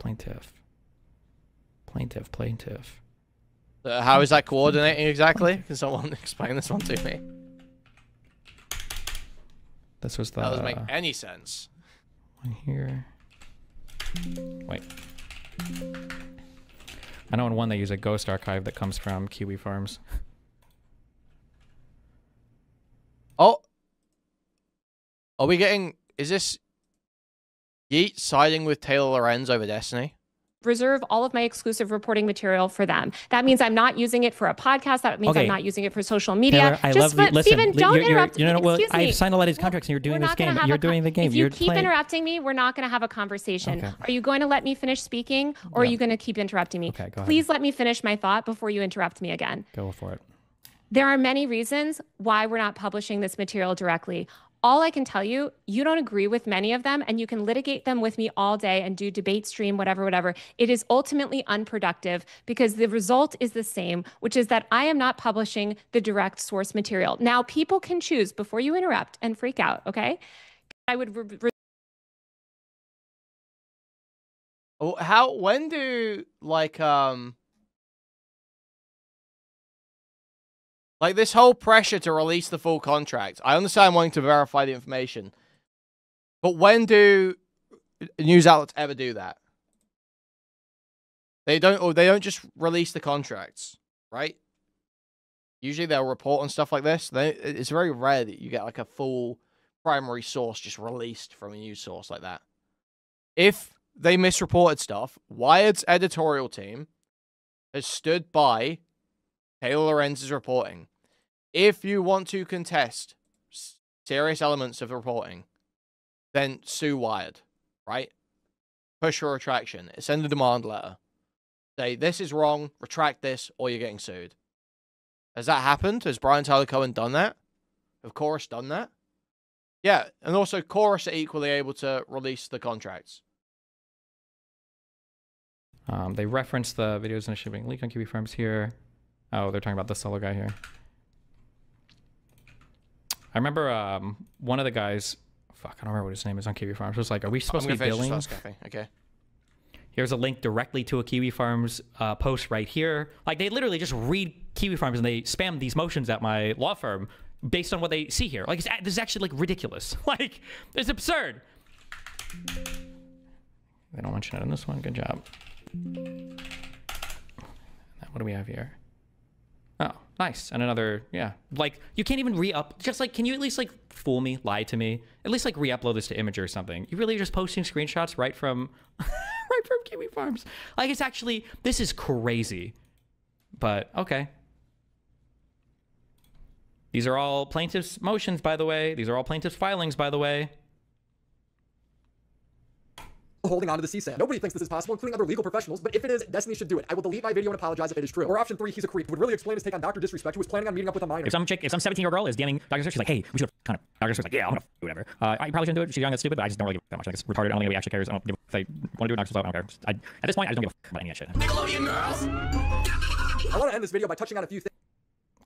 How is that coordinating exactly? Can someone explain this one to me? This was the... That doesn't make any sense. One here. Wait. I know in one they use a ghost archive that comes from Kiwi Farms. Oh. Are we getting... Is this... Yeet siding with Taylor Lorenz over Destiny? Reserve all of my exclusive reporting material for them. That means I'm not using it for a podcast. That means I'm not using it for social media. Taylor, I love you. Listen, Steven, don't interrupt me. Well, Excuse me. I've signed a lot of these contracts and you're doing this game. You're doing the game. If you keep interrupting me, we're not going to have a conversation. Okay. Are you going to let me finish speaking or are you going to keep interrupting me? Okay, go ahead. Please let me finish my thought before you interrupt me again. Go for it. There are many reasons why we're not publishing this material directly. All I can tell you, you don't agree with many of them, and you can litigate them with me all day and do debate stream, whatever. It is ultimately unproductive because the result is the same, which is that I am not publishing the direct source material. Now, people can choose before you interrupt and freak out, okay? I would... When do, like, this whole pressure to release the full contract. I understand wanting to verify the information. But when do news outlets ever do that? They don't just release the contracts, right? Usually they'll report on stuff like this. It's very rare that you get like a full primary source just released from a news source like that. If they misreported stuff, Wired's editorial team has stood by Taylor Lorenz's reporting. If you want to contest serious elements of the reporting, then sue Wired, right? Push for retraction. Send a demand letter. Say, this is wrong, retract this, or you're getting sued. Has that happened? Has Brian Tyler Cohen done that? Have Chorus done that? Yeah, and also Chorus are equally able to release the contracts. They reference the videos in a shipping leak on Kiwi Farms here. Oh, they're talking about the solo guy here. I remember one of the guys, fuck, I don't remember what his name is on Kiwi Farms. It was like, are we supposed to be billing? Okay. Here's a link directly to a Kiwi Farms post right here. Like, they literally just read Kiwi Farms and they spam these motions at my law firm based on what they see here. Like, this is actually, like, ridiculous. Like, it's absurd. They don't mention it in this one. Good job. What do we have here? Oh, nice. And another, yeah. Like, you can't even re-up. Just like, can you at least like fool me, lie to me? At least like re-upload this to Imgur or something. You really are just posting screenshots right from, right from Kiwi Farms. Like, it's actually, this is crazy. But, okay. These are all plaintiff's motions, by the way. These are all plaintiff's filings, by the way. Holding on to the CSAM. Nobody thinks this is possible, including other legal professionals, but if it is, Destiny should do it. I will delete my video and apologize if it is true. Or option 3, he's a creep. Would really explain his take on Dr. Disrespect, who was planning on meeting up with a minor. If some 17-year-old girl is DMing Dr. Disrespect, she's like, hey, we should kind of. Dr. Disrespect's like, yeah, I'm gonna whatever. I probably shouldn't do it. She's young and stupid, but I just don't really give a that much. I think it's retarded. I don't think anybody actually cares. I don't give a if they want to do it, Dr. Disrespect, I don't care. At this point, I just don't give a fuck about any of that shit. Nickelodeon girls! I want to end this video by touching on a few things.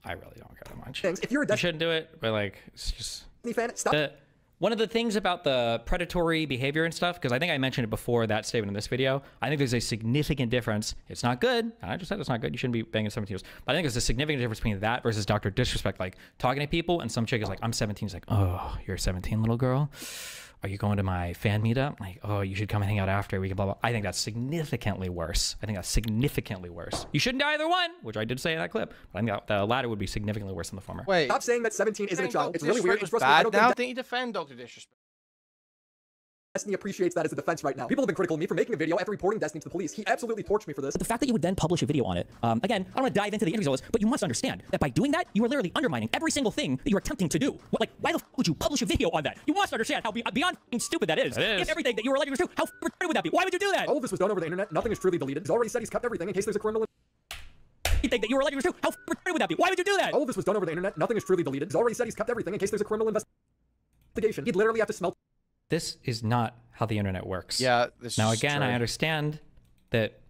I really don't care that much. If you're a You shouldn't do it, but like, it's just... fan, stop. One of the things about the predatory behavior and stuff, because I think I mentioned it before that statement in this video, I think there's a significant difference. It's not good. I just said it's not good. You shouldn't be banging 17-year-olds. But I think there's a significant difference between that versus Dr. Disrespect, like talking to people and some chick is like, I'm 17. He's like, oh, you're a 17, little girl? Are you going to my fan meetup? Like, oh, you should come and hang out after. We can blah, blah. I think that's significantly worse. I think that's significantly worse. You shouldn't do either one, which I did say in that clip. But I think the latter would be significantly worse than the former. Wait. Stop saying that 17 isn't a child. It's really weird. It's bad now. Didn't you defend Dr. Disrespect? Destiny appreciates that as a defense right now. People have been critical of me for making a video after reporting Destiny to the police. He absolutely torched me for this. But the fact that you would then publish a video on it, again, I don't want to dive into the interviews of this, but you must understand that by doing that, you are literally undermining every single thing that you're attempting to do. Like, why the f would you publish a video on that? You must understand how beyond stupid that is. If everything that you were alleging was true, how retarded would that be? Why would you do that? All of this was done over the internet. Nothing is truly deleted. He's already said he's kept everything in case there's a criminal. Think that you were alleging was true, how retarded would that be? Why would you do that? All of this was done over the internet. Nothing is truly deleted. He's already said he's kept everything in case there's a criminal investigation. He'd literally have to smell. This is not how the internet works. Yeah. Now, again, I understand that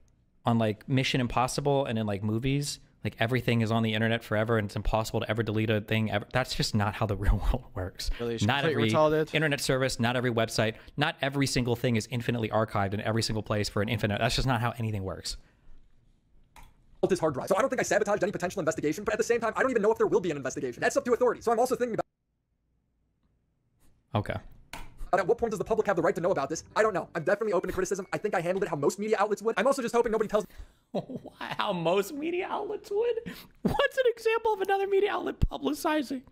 on like Mission Impossible and in like movies, like everything is on the internet forever and it's impossible to ever delete a thing ever. That's just not how the real world works. Really, not every retarded. internet service, not every website, not every single thing is infinitely archived in every single place for an infinite. That's just not how anything works. His hard drive. So I don't think I sabotaged any potential investigation, but at the same time, I don't even know if there will be an investigation. That's up to authorities. So I'm also thinking about. Okay. At what point does the public have the right to know about this? I don't know. I'm definitely open to criticism. I think I handled it how most media outlets would. I'm also just hoping nobody tells how most media outlets would? What's an example of another media outlet publicizing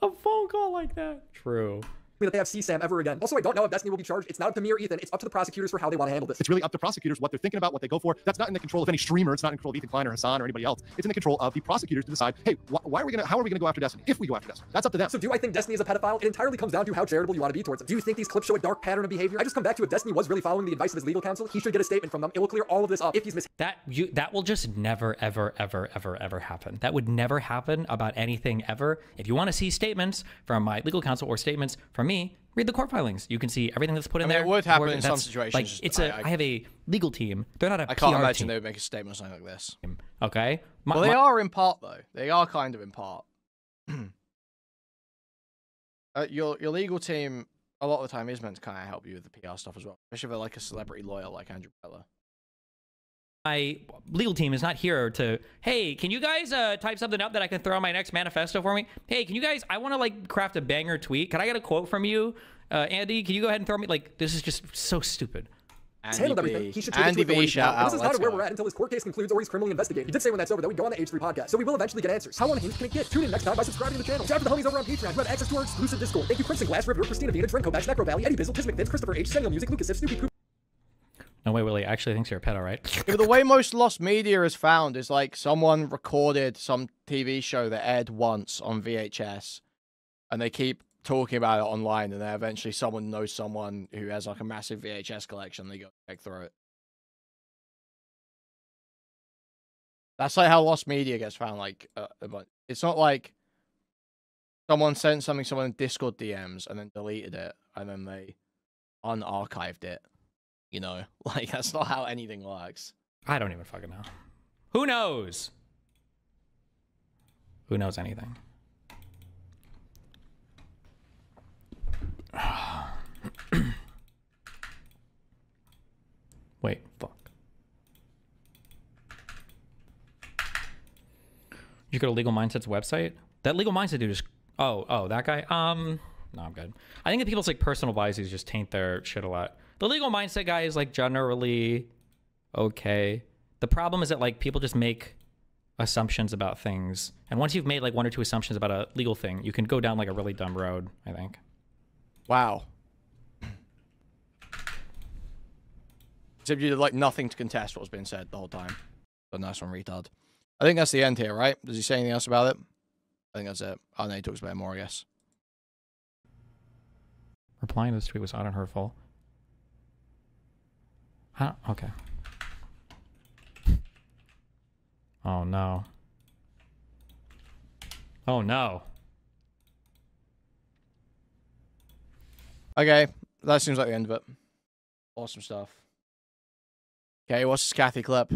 a phone call like that? True. That they have CSAM ever again. Also, I don't know if Destiny will be charged. It's not up to me or Ethan. It's up to the prosecutors for how they want to handle this. It's really up to prosecutors what they're thinking about, what they go for. That's not in the control of any streamer. It's not in control of Ethan Klein or Hassan or anybody else. It's in the control of the prosecutors to decide, hey, how are we gonna go after Destiny? If we go after Destiny, that's up to them. So do I think Destiny is a pedophile? It entirely comes down to how charitable you want to be towards him. Do you think these clips show a dark pattern of behavior? I just come back to if Destiny was really following the advice of his legal counsel, he should get a statement from them. It will clear all of this up if he's that will just never, ever, ever, ever, ever happen. That would never happen about anything ever. If you want to see statements from my legal counsel or statements from me, read the court filings. You can see everything that's put in there. It would happen in some situations. Like, I have a legal team. They're not a I can't PR imagine team. they would make a statement or something like this. Okay. Well, they are in part, though. They are kind of in part. Your legal team, a lot of the time, is meant to kind of help you with the PR stuff as well. Especially if they're like a celebrity lawyer like Andrew Bella. My legal team is not here to, hey, can you guys type something up that I can throw on my next manifesto for me? Hey, can you guys, I want to like craft a banger tweet. Can I get a quote from you? Andy, can you go ahead and throw me, like, this is just so stupid. Handled everything. He should take Andy it to B, shout out. This is not where we're at until his court case concludes or he's criminally investigated. He did say when that's over that we'd go on the H3 podcast, so we will eventually get answers. How unhinged can it get? Tune in next time by subscribing to the channel. Shout out to the homies over on Patreon who have access to our exclusive Discord. Thank you, Crimson Glass River, Christina Vina, Drenko Bash, Necro Valley, Eddie Bizzle, Kismic Vince, Christopher H, Sennial Music, Lucas If, Snoopy Poop. No way, Willie actually thinks you're a pedo, right? Yeah, but the way most lost media is found is like someone recorded some TV show that aired once on VHS, and they keep talking about it online, and then eventually someone knows someone who has like a massive VHS collection. They go check through it. That's like how lost media gets found. Like, but it's not like someone sent something to someone in Discord DMs and then deleted it, and then they unarchived it. You know, like, that's not how anything works. I don't even fucking know. Who knows? Who knows anything? Wait, fuck. You go to Legal Mindset's website? That Legal Mindset dude is... Oh, that guy? No, I'm good. I think that people's, like, personal biases just taint their shit a lot. The Legal Mindset guy is, like, generally okay. The problem is that, like, people just make assumptions about things. And once you've made like 1 or 2 assumptions about a legal thing, you can go down like a really dumb road, I think. Wow. Except you did like nothing to contest what was being said the whole time. The nice one, retard. I think that's the end here, right? Does he say anything else about it? I think that's it. Oh, no, he talks about it more, I guess. Replying to this tweet was odd and hurtful. Huh? Okay. Oh, no. Oh, no. Okay, that seems like the end of it. Awesome stuff. Okay, what's this Kathy clip?